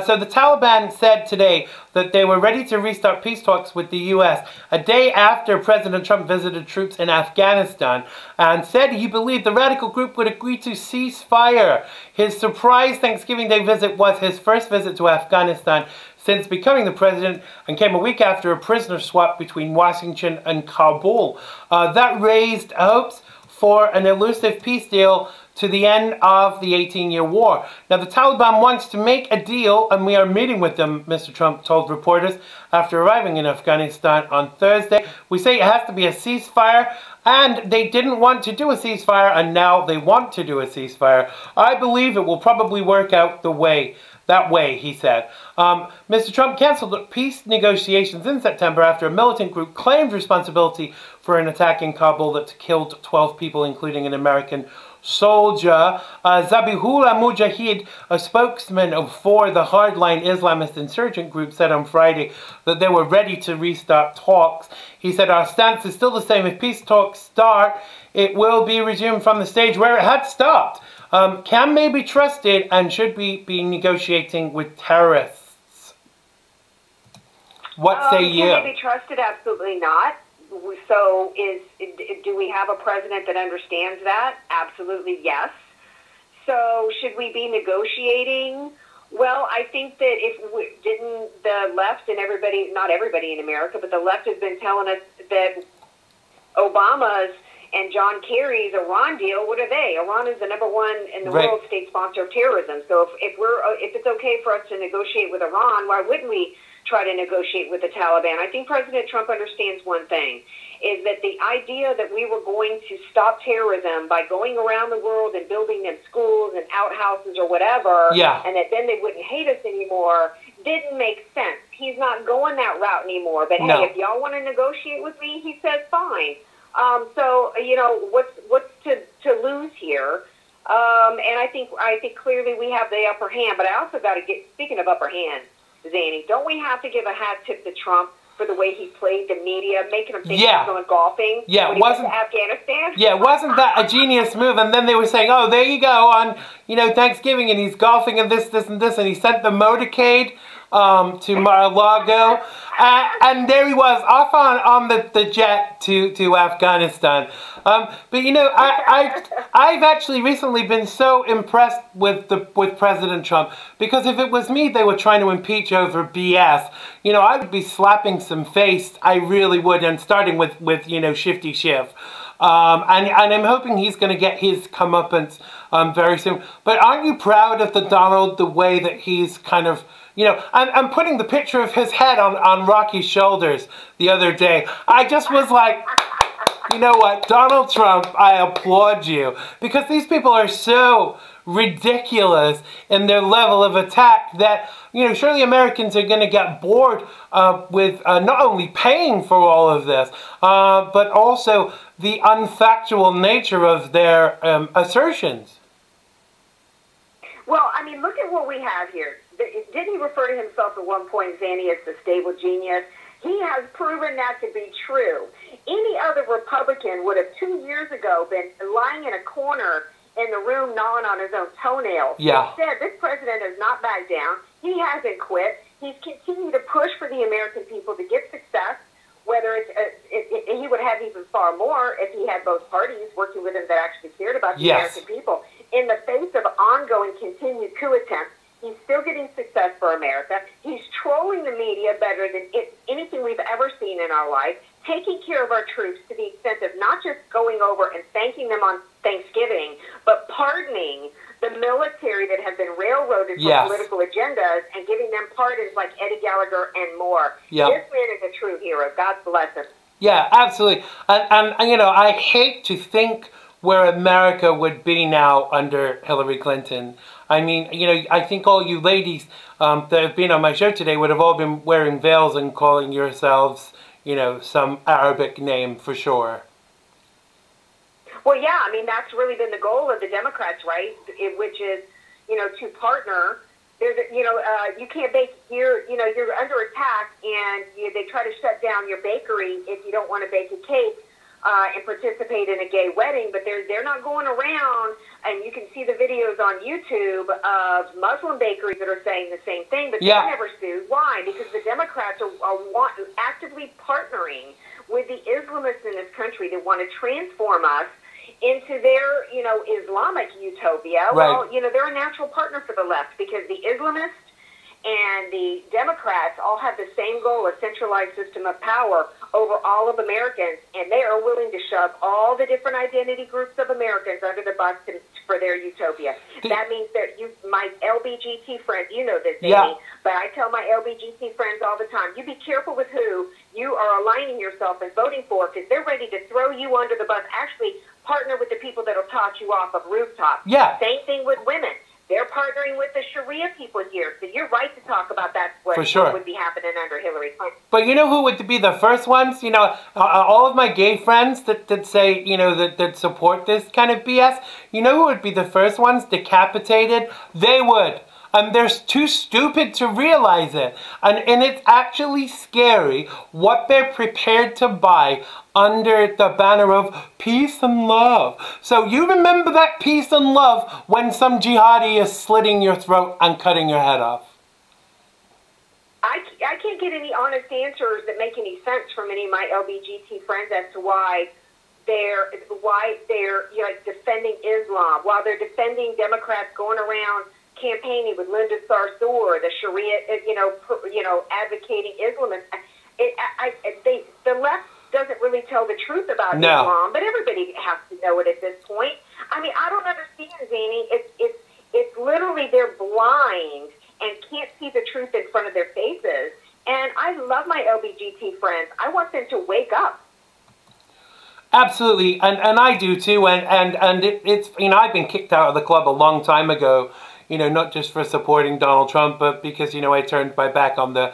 So the Taliban said today that they were ready to restart peace talks with the U.S. a day after President Trump visited troops in Afghanistan and said he believed the radical group would agree to cease fire. His surprise Thanksgiving Day visit was his first visit to Afghanistan since becoming the president, and came a week after a prisoner swap between Washington and Kabul. That raised hopes for an elusive peace deal to the end of the 18-year war. Now, the Taliban wants to make a deal, and we are meeting with them, Mr. Trump told reporters after arriving in Afghanistan on Thursday. We say it has to be a ceasefire, and they didn't want to do a ceasefire, and now they want to do a ceasefire. I believe it will probably work out that way, he said. Mr. Trump canceled peace negotiations in September after a militant group claimed responsibility for an attack in Kabul that killed 12 people, including an American soldier. Zabihullah Mujahid, a spokesman for the hardline Islamist insurgent group, said on Friday that they were ready to restart talks. He said, "Our stance is still the same. If peace talks start, it will be resumed from the stage where it had stopped. Can they be trusted, and should we be negotiating with terrorists?" What say you? Can they be trusted? Absolutely not. So do we have a president that understands that? Absolutely yes. So should we be negotiating? Well, I think that didn't the left and everybody, not everybody in America, but the left has been telling us that Obama's and John Kerry's Iran deal, what are they? Iran is the #1 in the world state sponsor of terrorism. So if it's okay for us to negotiate with Iran, why wouldn't we try to negotiate with the Taliban? I think President Trump understands one thing, is that the idea that we were going to stop terrorism by going around the world and building them schools and outhouses or whatever, and that then they wouldn't hate us anymore, didn't make sense. He's not going that route anymore. But hey, if y'all want to negotiate with me, he says fine. So what's to lose here? And I think clearly we have the upper hand. But I also got to speaking of upper hand, Zanny, don't we have to give a hat tip to Trump for the way he played the media, making them think he was going golfing when he went to Afghanistan? Yeah, wasn't that a genius move? And then they were saying, oh, there you go on, Thanksgiving, and he's golfing and this, and this, and he sent the motorcade to Mar-a-Lago, and there he was off on the jet to Afghanistan. But I've actually recently been so impressed with President Trump, because if it was me they were trying to impeach over BS, I would be slapping some face. I really would, and starting with Shifty Schiff. And I'm hoping he's going to get his comeuppance very soon. But aren't you proud of the Donald, the way that he's kind of, you know, I'm putting the picture of his head on Rocky's shoulders the other day. I just was like, you know what, Donald Trump, I applaud you. Because these people are so ridiculous in their level of attack that, you know, surely Americans are going to get bored with not only paying for all of this, but also the unfactual nature of their assertions. Well, I mean, look at what we have here. Didn't he refer to himself at one point, Zanny, as the stable genius? He has proven that to be true. Any other Republican would have 2 years ago been lying in a corner in the room gnawing on his own toenails. Yeah. Instead, this president has not backed down. He hasn't quit. He's continued to push for the American people to get success, whether he would have even far more if he had both parties working with him that actually cared about the American people. In the face of ongoing continued coup attempts, he's still getting success for America. He's trolling the media better than anything we've ever seen in our life, taking care of our troops to the extent of not just going over and thanking them on Thanksgiving, but pardoning the military that have been railroaded for political agendas and giving them pardons like Eddie Gallagher and more. This man is a true hero. God bless him. Yeah, absolutely. And you know, I hate to think where America would be now under Hillary Clinton. I mean, you know, I think all you ladies that have been on my show today would have all been wearing veils and calling yourselves, you know, some Arabic name for sure. Well, yeah, I mean, that's really been the goal of the Democrats, right? Which is, you know, to partner. There's, you know, you can't bake here, you know, you're under attack, and they try to shut down your bakery if you don't want to bake a cake and participate in a gay wedding, but they're not going around, and you can see the videos on YouTube of Muslim bakeries that are saying the same thing, but they're never sued. Why? Because the Democrats are actively partnering with the Islamists in this country that want to transform us into their, you know, Islamic utopia. Well, you know, they're a natural partner for the left because the Islamists and the Democrats all have the same goal, a centralized system of power over all of Americans, and they are willing to shove all the different identity groups of Americans under the bus for their utopia. That means that my LBGT friends, you know this, Amy, but I tell my LBGT friends all the time, you be careful with who you are aligning yourself and voting for, because they're ready to throw you under the bus. Actually, partner with the people that will toss you off of rooftops. Same thing with women. They're partnering with the Sharia people here. So you're right to talk about that, what would be happening under Hillary Clinton. But you know who would be the first ones? You know, all of my gay friends that say, you know, that support this kind of BS, you know who would be the first ones decapitated? They would. They're too stupid to realize it. And it's actually scary what they're prepared to buy under the banner of peace and love. So you remember that peace and love when some jihadi is slitting your throat and cutting your head off. I can't get any honest answers that make any sense from any of my LBGT friends as to why they're you know, defending Islam, while they're defending Democrats going around campaigning with Linda Sarsour, the Sharia, you know, advocating Islamists. The left doesn't really tell the truth about Islam, but everybody has to know it at this point. I mean, I don't understand, Zanny. It's literally they're blind and can't see the truth in front of their faces. And I love my LBGT friends. I want them to wake up. Absolutely, and I do too. And it's, you know, I've been kicked out of the club a long time ago. You know, not just for supporting Donald Trump, but because, you know, I turned my back on the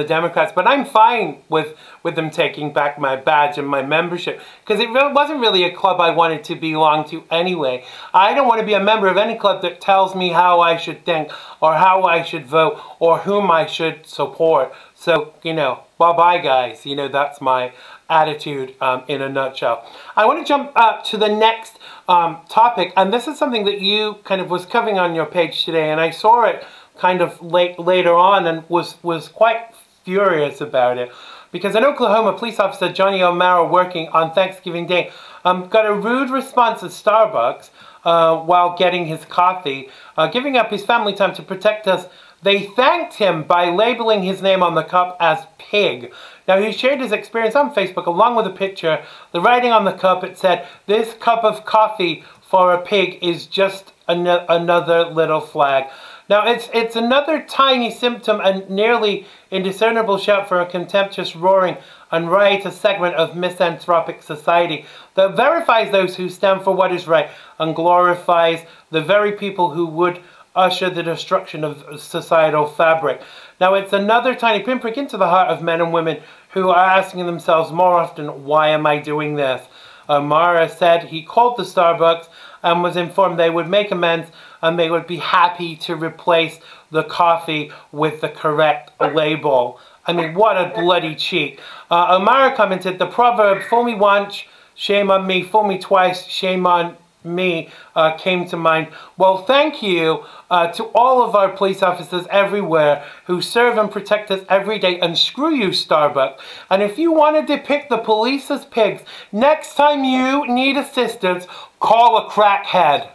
Democrats. But I'm fine with them taking back my badge and my membership, because it wasn't really a club I wanted to belong to anyway. I don't want to be a member of any club that tells me how I should think or how I should vote or whom I should support. So, you know, bye-bye, guys. You know, that's my attitude in a nutshell. I want to jump to the next topic, and this is something that you kind of was covering on your page today, and I saw it kind of later on and was quite furious about it, because an Oklahoma police officer, Johnny O'Mara, working on Thanksgiving Day, got a rude response at Starbucks while getting his coffee, giving up his family time to protect us They thanked him by labeling his name on the cup as Pig. Now, he shared his experience on Facebook along with a picture. The writing on the cup, it said, "This cup of coffee for a pig is just another little flag." Now, it's another tiny symptom and nearly indiscernible shout for a contemptuous roaring and riotous segment of misanthropic society that verifies those who stand for what is right and glorifies the very people who would usher the destruction of societal fabric. Now, it's another tiny pinprick into the heart of men and women who are asking themselves more often, why am I doing this? Mara said he called the Starbucks and was informed they would make amends and they would be happy to replace the coffee with the correct label. I mean, what a bloody cheat. Amara commented, the proverb, fool me once, shame on me, fool me twice, shame on me, came to mind. Well, thank you to all of our police officers everywhere who serve and protect us every day, and screw you, Starbucks. And if you want to depict the police as pigs, next time you need assistance, call a crackhead.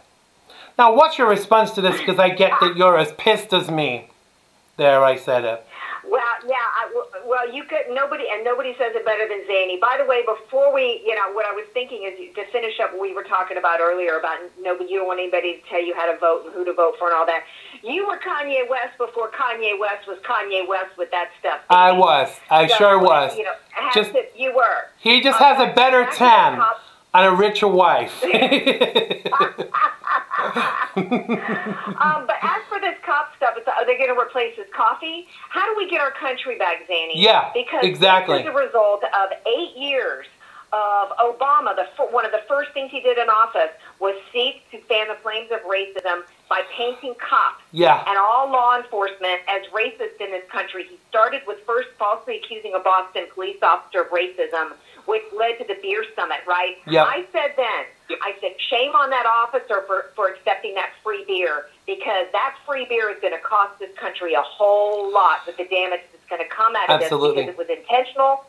Now, what's your response to this? Because I get that you're as pissed as me. There, I said it. Well, yeah, well, you could, nobody says it better than Zany. By the way, before we, what I was thinking is to finish up what we were talking about earlier about you don't want anybody to tell you how to vote and who to vote for and all that. You were Kanye West before Kanye West was Kanye West with that stuff. I was. I sure was. You were. He just has a better tan and a richer wife. But as for this cop stuff, are they going to replace his coffee? How do we get our country back, Zanny? Yeah, because exactly. This is a result of 8 years of Obama. One of the first things he did in office was seek to fan the flames of racism by painting cops and all law enforcement as racist in this country. He started with first falsely accusing a Boston police officer of racism, which led to the beer summit, right? Yep. I said shame on that officer for accepting that free beer, because that free beer is going to cost this country a whole lot with the damage that's going to come out of this, because it was intentional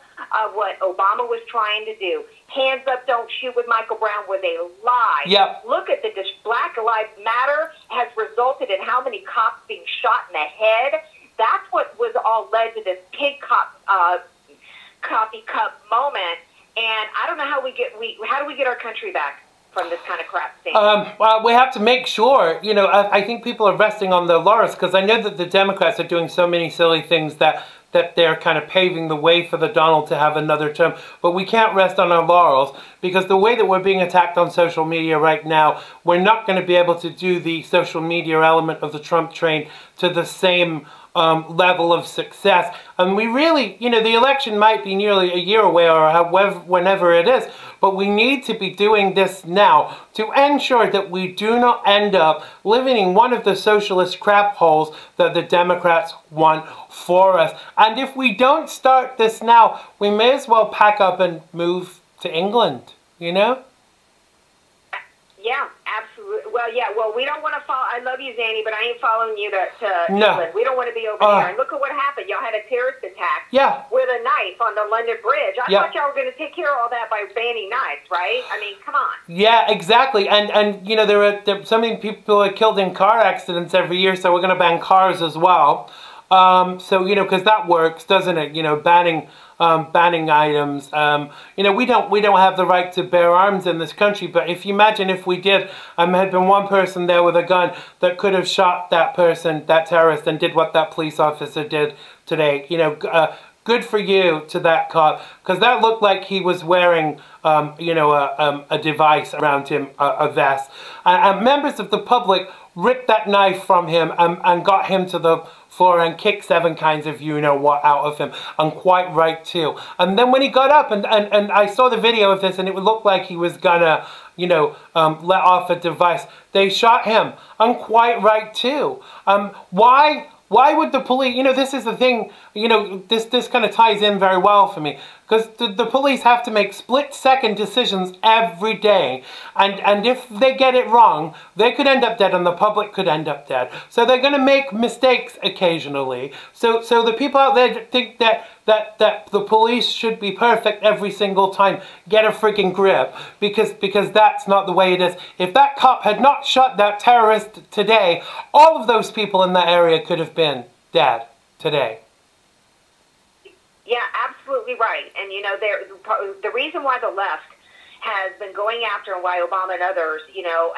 what Obama was trying to do. Hands up, don't shoot with Michael Brown was a lie. Yep. Look at this. Black Lives Matter has resulted in how many cops being shot in the head. That's what was all led to this pig cop coffee cup moment. And I don't know how do we get our country back from this kind of crap thing? Well, we have to make sure, I think people are resting on their laurels, because I know that the Democrats are doing so many silly things that they're kind of paving the way for the Donald to have another term. But we can't rest on our laurels, because the way that we're being attacked on social media right now, we're not going to be able to do the social media element of the Trump train to the same level of success. And we really, the election might be nearly a year away, or however, whenever it is, but we need to be doing this now to ensure that we do not end up living in one of the socialist crap holes that the Democrats want for us. And if we don't start this now, we may as well pack up and move to England, Yeah, absolutely. Well, we don't want to follow. I love you, Zanny, but I ain't following you to England. We don't want to be over there. And look at what happened. Y'all had a terrorist attack with a knife on the London Bridge. I thought y'all were going to take care of all that by banning knives, right? I mean, come on. Yeah, exactly. And there are so many people are killed in car accidents every year, so we're going to ban cars as well. Because that works, doesn't it? Banning items. We don't have the right to bear arms in this country. But if you imagine if we did, had been one person there with a gun that could have shot that person, that terrorist, and did what that police officer did today. Good for you to that cop, because that looked like he was wearing, a device around him, a vest. And members of the public ripped that knife from him and got him to the floor and kicked 7 kinds of you-know-what out of him. And quite right, too. And then when he got up, and I saw the video of this, and it would look like he was gonna, let off a device. They shot him. And quite right, too. Why would the police, this is the thing, this kind of ties in very well for me. Because the police have to make split-second decisions every day. And if they get it wrong, they could end up dead and the public could end up dead. So they're going to make mistakes occasionally. So the people out there that think that the police should be perfect every single time, get a freaking grip. Because that's not the way it is. If that cop had not shot that terrorist today, all of those people in that area could have been dead today. Yeah, absolutely right. And, you know, the reason why the left has been going after, and why Obama and others, you know,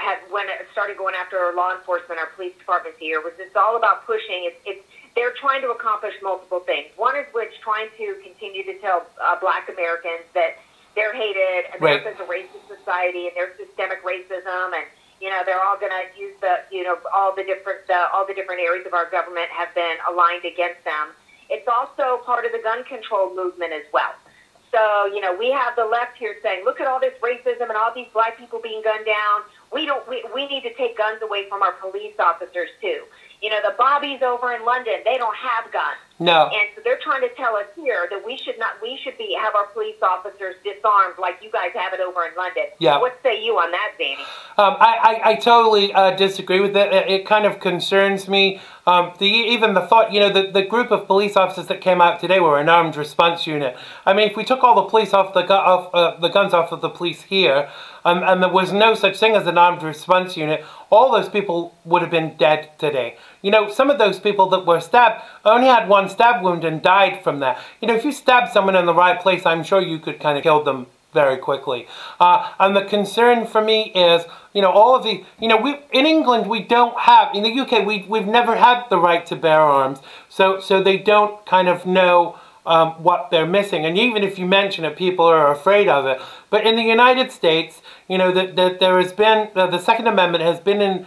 started going after law enforcement, our police departments here, was it's all about pushing. They're trying to accomplish multiple things. One is trying to continue to tell Black Americans that they're hated, America's a racist society, and there's systemic racism, and you know they're all going to use all the different areas of our government have been aligned against them. It's also part of the gun control movement as well. So, you know, we have the left here saying, look at all this racism and all these Black people being gunned down. We need to take guns away from our police officers too. You know, the Bobbies over in London, they don't have guns. No. And so they're trying to tell us here that we should have our police officers disarmed like you guys have it over in London. Yeah. What say you on that, Danny? I totally disagree with it. It kind of concerns me. Even the thought, you know, the group of police officers that came out today were an armed response unit. I mean, if we took all the police the guns off of the police here, and there was no such thing as an armed response unit, all those people would have been dead today. You know, some of those people that were stabbed only had one stab wound and died from that. You know, if you stab someone in the right place, I'm sure you could kind of kill them very quickly. And the concern for me is, you know, all of the, you know, in England we don't have, in the UK we've never had the right to bear arms, so they don't kind of know what they're missing. And even if you mention it, people are afraid of it. But in the United States, you know, that there has been, the Second Amendment has been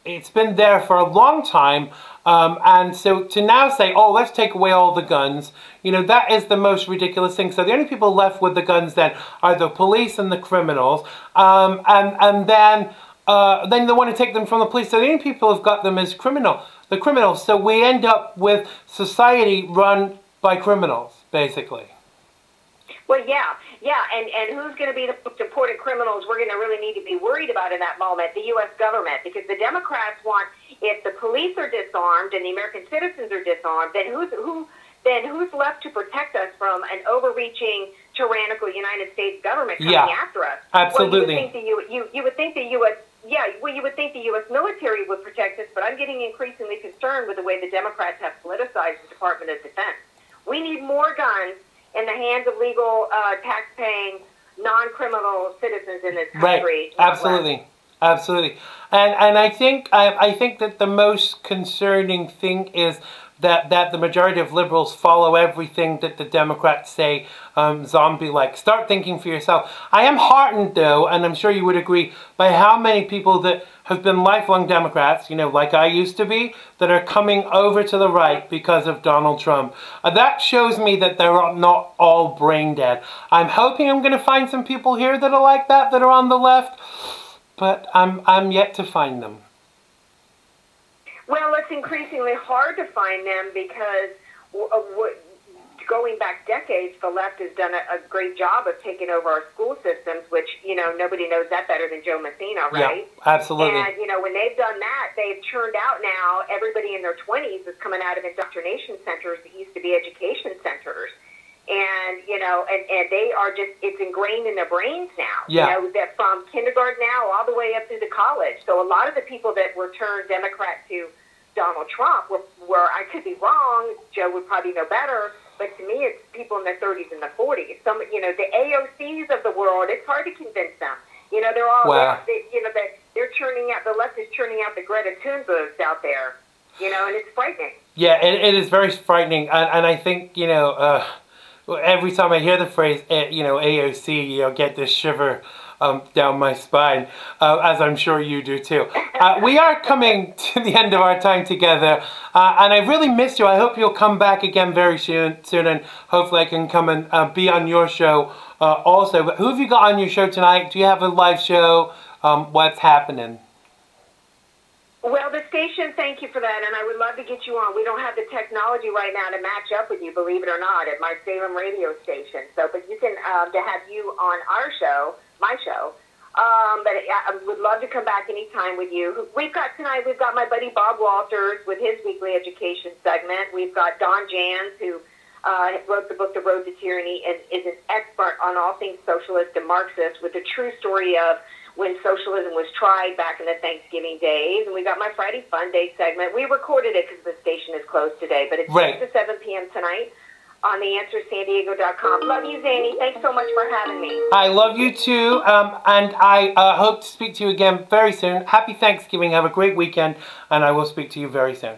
it's been there for a long time. And so to now say, oh, let's take away all the guns, you know, that is the most ridiculous thing. So the only people left with the guns then are the police and the criminals. And then they want to take them from the police. So the only people who've got them is the criminals. So we end up with society run by criminals, basically. Well, yeah, and who's going to be the deported criminals we're going to really need to be worried about in that moment? The U.S. government, because the Democrats want, if the police are disarmed and the American citizens are disarmed, then who's left to protect us from an overreaching, tyrannical United States government coming after us? Absolutely. Well, you would think the U.S. Yeah, well, you would think the U.S. military would protect us, but I'm getting increasingly concerned with the way the Democrats have politicized the Department of Defense. We need more guns in the hands of legal, tax-paying, non-criminal citizens in this country. Right. Absolutely. Absolutely. And I think that the most concerning thing is that the majority of liberals follow everything that the Democrats say, zombie-like. Start thinking for yourself. I am heartened, though, and I'm sure you would agree, by how many people that have been lifelong Democrats, you know, like I used to be, that are coming over to the right because of Donald Trump. That shows me that they're not all brain dead. I'm hoping I'm going to find some people here that are like that are on the left, but I'm yet to find them. Well, it's increasingly hard to find them because going back decades, the left has done a great job of taking over our school systems, which, you know, nobody knows that better than Joe Messina, right? Yeah, absolutely. And, you know, when they've done that, they've churned out now, everybody in their 20s is coming out of indoctrination centers that used to be education centers. And, you know, and they are just, it's ingrained in their brains now. Yeah. You know, that from kindergarten now all the way up through the college. So a lot of the people that were turned Democrat to Donald Trump were I could be wrong, Joe would probably know better, but to me it's people in their 30s and the 40s. Some, you know, the AOCs of the world, it's hard to convince them. You know, they're all, they're churning out, the left is churning out the Greta Thunbergs out there, you know, and it's frightening. Yeah, it is very frightening. And I think, you know, every time I hear the phrase, you know, AOC, you know, get this shiver down my spine, as I'm sure you do too. We are coming to the end of our time together, and I really missed you. I hope you'll come back again very soon, and hopefully I can come and be on your show also. But who have you got on your show tonight? Do you have a live show? What's happening? Well, the station, thank you for that, and I would love to get you on. We don't have the technology right now to match up with you, believe it or not, at my Salem radio station. So, but you can, to have you on our show, my show. But I would love to come back anytime with you. We've got my buddy Bob Walters with his weekly education segment. We've got Don Jans, who wrote the book The Road to Tyranny and is an expert on all things socialist and Marxist, with the true story of when socialism was tried back in the Thanksgiving days. And we got my Friday Fun Day segment. We recorded it because the station is closed today, but it's 6 to 7 p.m. tonight on theanswersandiego.com. Love you, Zany. Thanks so much for having me. I love you too, and I hope to speak to you again very soon. Happy Thanksgiving. Have a great weekend, and I will speak to you very soon.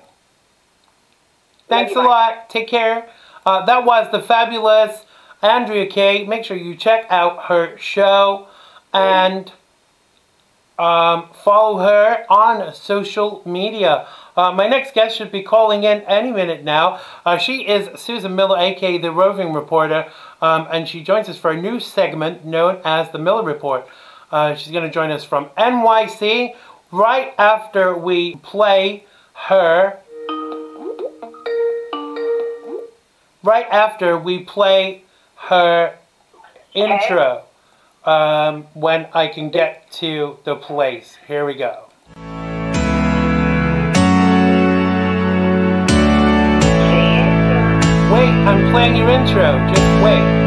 Thanks a lot. Take care. That was the fabulous Andrea Kay. Make sure you check out her show and follow her on social media. My next guest should be calling in any minute now. She is Susan Miller, aka the roving reporter, and she joins us for a new segment known as the Miller Report. She's going to join us from NYC right after we play her. Right after we play her intro. When I can get to the place. Here we go. Wait, I'm playing your intro. Just wait.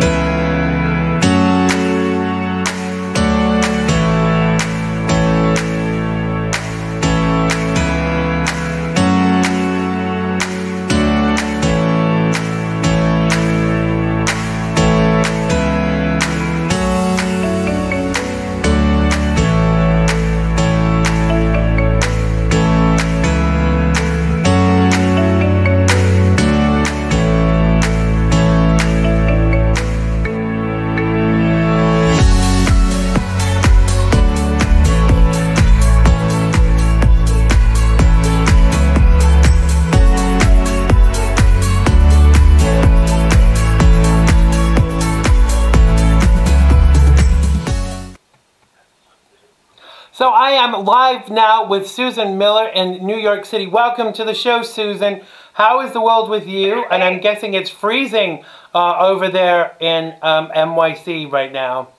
So I am live now with Susan Miller in New York City. Welcome to the show, Susan. How is the world with you? And I'm guessing it's freezing over there in NYC right now.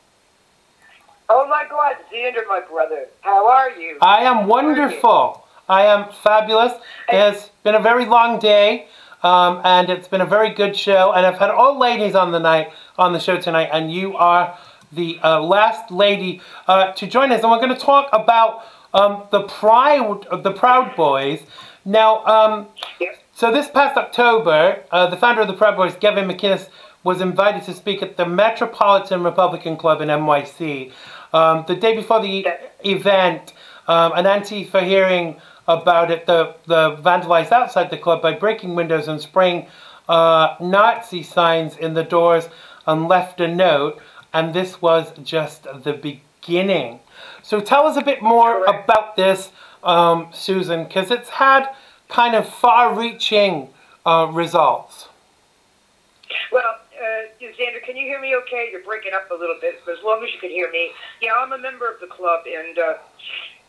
Oh my God, Xander, my brother. How are you? I am wonderful. I am fabulous. It has been a very long day, and it's been a very good show. And I've had all ladies on the show tonight, and you are the last lady to join us, and we're going to talk about the Proud Boys. Now, so this past October, the founder of the Proud Boys, Gavin McInnes, was invited to speak at the Metropolitan Republican Club in NYC. The day before the event, an Antifa hearing about it, the vandalized outside the club by breaking windows and spraying Nazi signs in the doors and left a note. And this was just the beginning. So tell us a bit more about this, Susan, because it's had kind of far-reaching results. Well, Xander, can you hear me okay? You're breaking up a little bit, but as long as you can hear me. Yeah, I'm a member of the club, and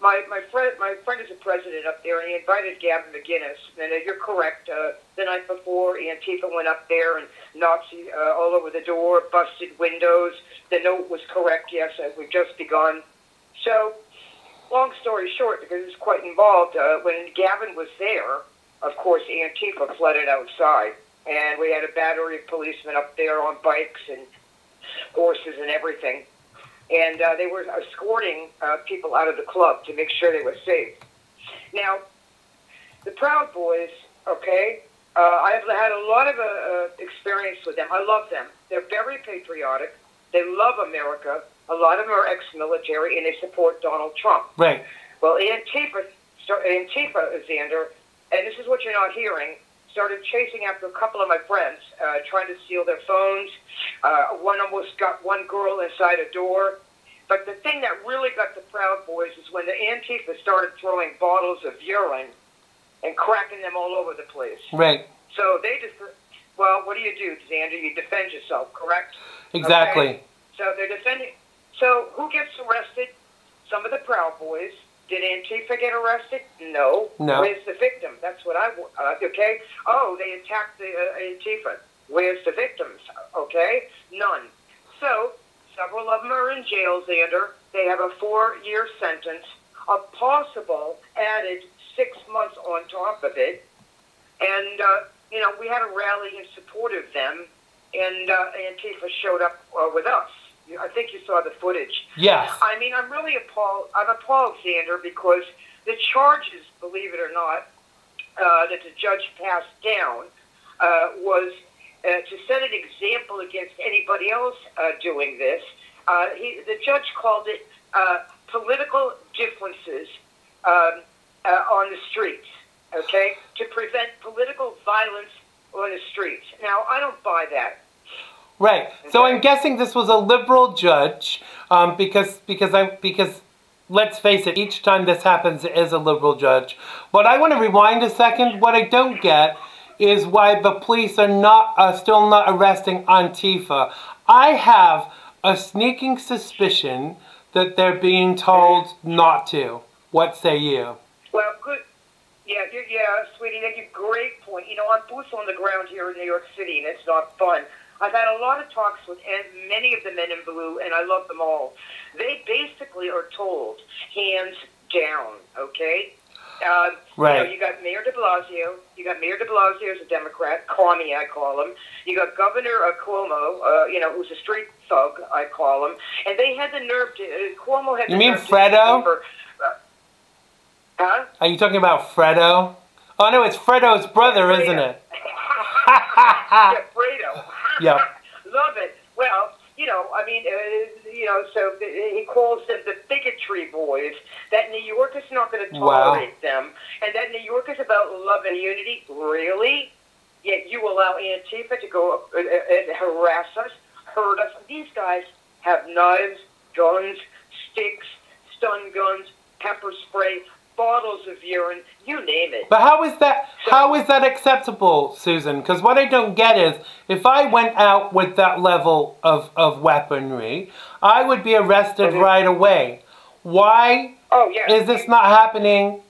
my friend is a president up there, and he invited Gavin McInnes. And you're correct. The night before, Antifa went up there, and Nazi all over the door, busted windows. The note was correct, yes, as we've just begun. So, long story short, because it's quite involved, when Gavin was there, of course, Antifa flooded outside. And we had a battery of policemen up there on bikes and horses and everything. And they were escorting people out of the club to make sure they were safe. Now, the Proud Boys, okay, I've had a lot of experience with them. I love them. They're very patriotic. They love America. A lot of them are ex-military, and they support Donald Trump. Right. Well, Antifa, Xander, and this is what you're not hearing, started chasing after a couple of my friends, trying to steal their phones. One almost got one girl inside a door. But the thing that really got the Proud Boys is when the Antifa started throwing bottles of urine and cracking them all over the place. Right. So they just, well, what do, Xander? You defend yourself, correct? Exactly. Okay? So they're defending. So who gets arrested? Some of the Proud Boys. Did Antifa get arrested? No. No. Where's the victim? That's what I want. Okay? Oh, they attacked the Antifa. Where's the victims? Okay? None. So, several of them are in jail, Xander. They have a 4-year sentence, a possible added 6 months on top of it. And, you know, we had a rally in support of them, and Antifa showed up with us. I think you saw the footage. Yes. I mean, I'm really appalled. I'm appalled, Xander, because the charges, believe it or not, that the judge passed down was to set an example against anybody else doing this. The judge called it political differences on the streets, okay, to prevent political violence on the streets. Now, I don't buy that. Right. So I'm guessing this was a liberal judge, because let's face it, each time this happens, it is a liberal judge. But I want to rewind a second. What I don't get is why the police are still not arresting Antifa. I have a sneaking suspicion that they're being told not to. What say you? Well, good. Yeah, sweetie, that's a great point. You know, I'm boots on the ground here in New York City, and it's not fun. I've had a lot of talks with many of the men in blue, and I love them all. They basically are told, hands down, okay? Right. You know, you got Mayor de Blasio. You got Mayor de Blasio as a Democrat, commie, I call him. You got Governor Cuomo, you know, who's a street thug, I call him. And they had the nerve to, Cuomo had the nerve to... You mean Fredo? Huh? Are you talking about Fredo? Oh, no, it's Fredo's brother, yeah, isn't it? Yeah, Fredo. Yep. Love it. Well, you know, I mean, you know, so he calls them the bigotry boys, that New York is not going to tolerate them, and that New York is about love and unity. Really? Yet you allow Antifa to go up and harass us, hurt us. These guys have knives, guns, sticks, stun guns, pepper spray, bottles of urine, you name it. But how is that acceptable, Susan? Because what I don't get is, if I went out with that level of weaponry, I would be arrested right away. Why is this not happening,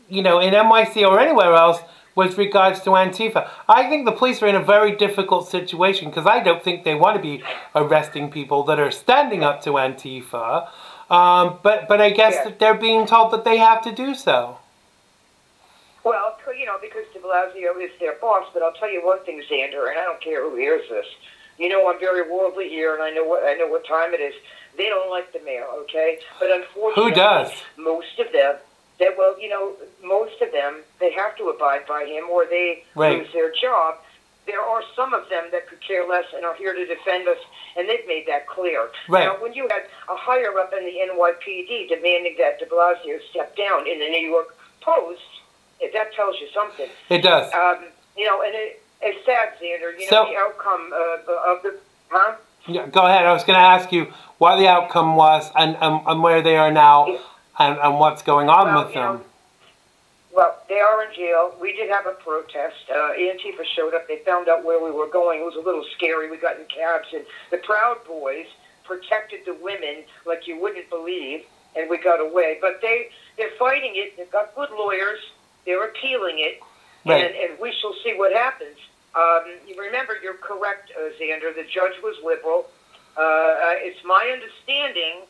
you know, in NYC or anywhere else with regards to Antifa? I think the police are in a very difficult situation, because I don't think they want to be arresting people that are standing up to Antifa. But I guess that they're being told that they have to do so. Well, you know, because de Blasio is their boss, but I'll tell you one thing, Xander, and I don't care who hears this. You know, I'm very worldly here, and I know what time it is. They don't like the mayor, okay? But unfortunately, who does? Most of them, most of them, they have to abide by him, or they lose their job. There are some of them that could care less and are here to defend us, and they've made that clear. Right. Now, when you had a higher up in the NYPD demanding that de Blasio step down in the New York Post, that tells you something. It does. You know, and it's sad, Xander. You know, the outcome of the... Huh? Yeah, go ahead. I was going to ask you what the outcome was and where they are now and what's going on with them. Well, they are in jail. We did have a protest. Antifa showed up. They found out where we were going. It was a little scary. We got in cabs, and the Proud Boys protected the women like you wouldn't believe, and we got away. But they're fighting it. They've got good lawyers. They're appealing it, and we shall see what happens. You remember, you're correct, Xander. The judge was liberal. It's my understanding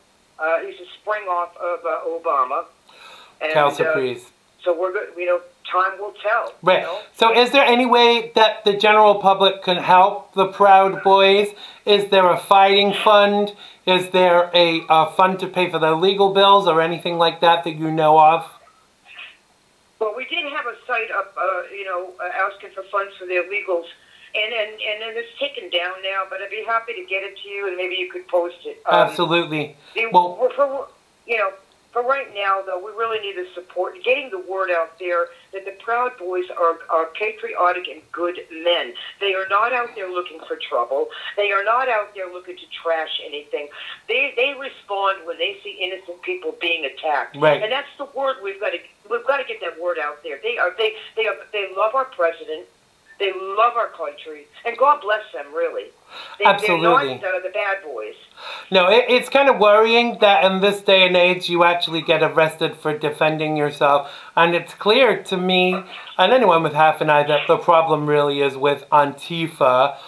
he's a spring off of Obama. And, Calciprese. So we're good. You know, time will tell. Right. You know? So is there any way that the general public can help the Proud Boys? Is there a fighting fund? Is there a fund to pay for their legal bills or anything like that that you know of? Well, we did have a site up, you know, asking for funds for their legals, and it's taken down now. But I'd be happy to get it to you, and maybe you could post it. Absolutely. You know, for right now, though, we really need the support, getting the word out there that the Proud Boys are patriotic and good men. They are not out there looking for trouble. They are not out there looking to trash anything. They respond when they see innocent people being attacked. Right. And that's the word we've got to get that word out there. They love our president. They love our country, and God bless them, really. Absolutely. They're not the bad boys. No, it's kind of worrying that in this day and age you actually get arrested for defending yourself. And it's clear to me, and anyone with half an eye, that the problem really is with Antifa.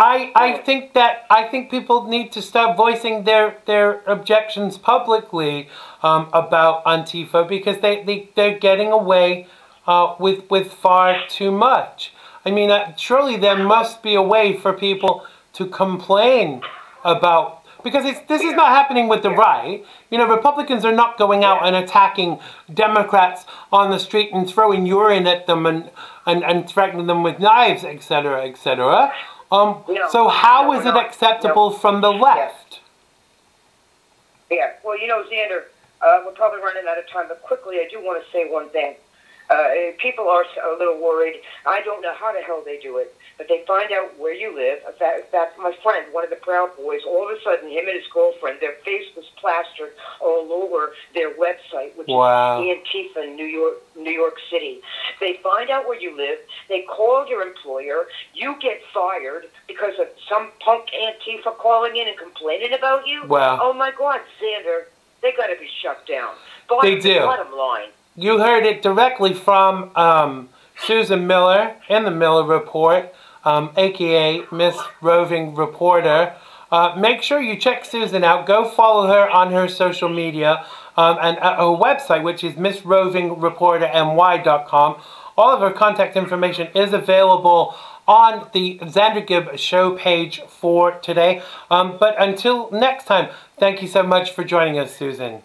I think people need to start voicing their objections publicly about Antifa, because they're getting away with far too much. I mean, surely there must be a way for people to complain about, because this is not happening with the right. You know, Republicans are not going out and attacking Democrats on the street and throwing urine at them and threatening them with knives, etc., etc. So how is it acceptable from the left? Yeah, well, you know, Xander, we're probably running out of time, but quickly I do want to say one thing. People are a little worried. I don't know how the hell they do it, but they find out where you live. In fact, my friend, one of the Proud Boys, all of a sudden, him and his girlfriend, their face was plastered all over their website, which is Antifa in New York City. They find out where you live. They call your employer. You get fired because of some punk Antifa calling in and complaining about you. Wow. Oh, my God, Xander, they got to be shut down. They do. Bottom line. You heard it directly from Susan Miller in the Miller Report, a.k.a. Miss Roving Reporter. Make sure you check Susan out. Go follow her on her social media and at her website, which is missrovingreporterny.com. All of her contact information is available on the Xander Gibb show page for today. But until next time, thank you so much for joining us, Susan.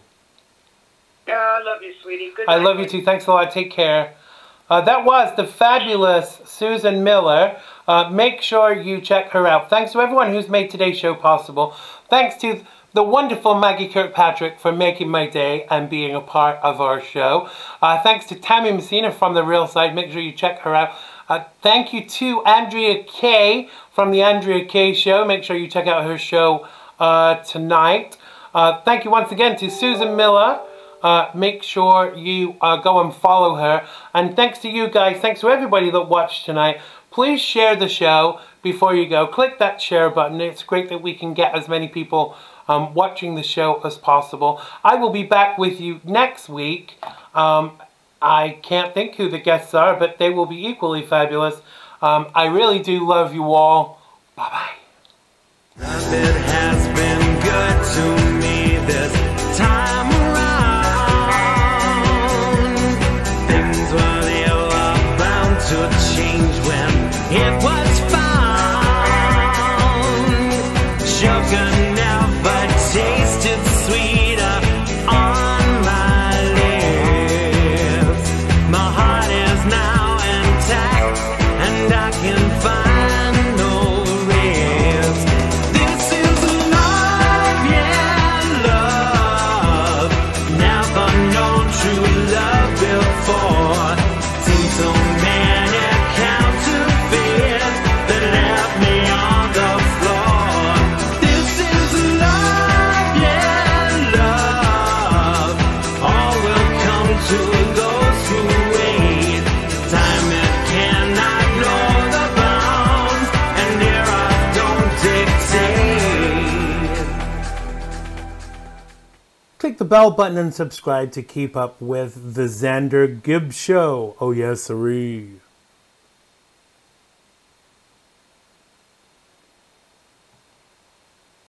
I love you, sweetie. Good night. I love you too. Thanks a lot. Take care. That was the fabulous Susan Miller. Make sure you check her out. Thanks to everyone who's made today's show possible. Thanks to the wonderful Maggie Kirkpatrick for making my day and being a part of our show. Thanks to Tammy Messina from The Real Side. Make sure you check her out. Thank you to Andrea Kay from The Andrea Kay Show. Make sure you check out her show tonight. Thank you once again to Susan Miller. Make sure you go and follow her. And thanks to you guys, thanks to everybody that watched tonight. Please share the show before you go. Click that share button. It's great that we can get as many people watching the show as possible. I will be back with you next week. I can't think who the guests are, but they will be equally fabulous. I really do love you all. Bye-bye. It has been good to me this time around. Things were never bound to change when it was found. Sugar never tasted sweeter on my lips. My heart is now intact and I can find no rest. This is love, yeah, love. Never known true love before. Seen so many counterfeits that left me on the floor. This is love, yeah, love. All will come to those who wait. Time it cannot know the bounds, and here I don't dictate. Click the bell button and subscribe to keep up with the Xander Gibb Show. Oh yes, sirree.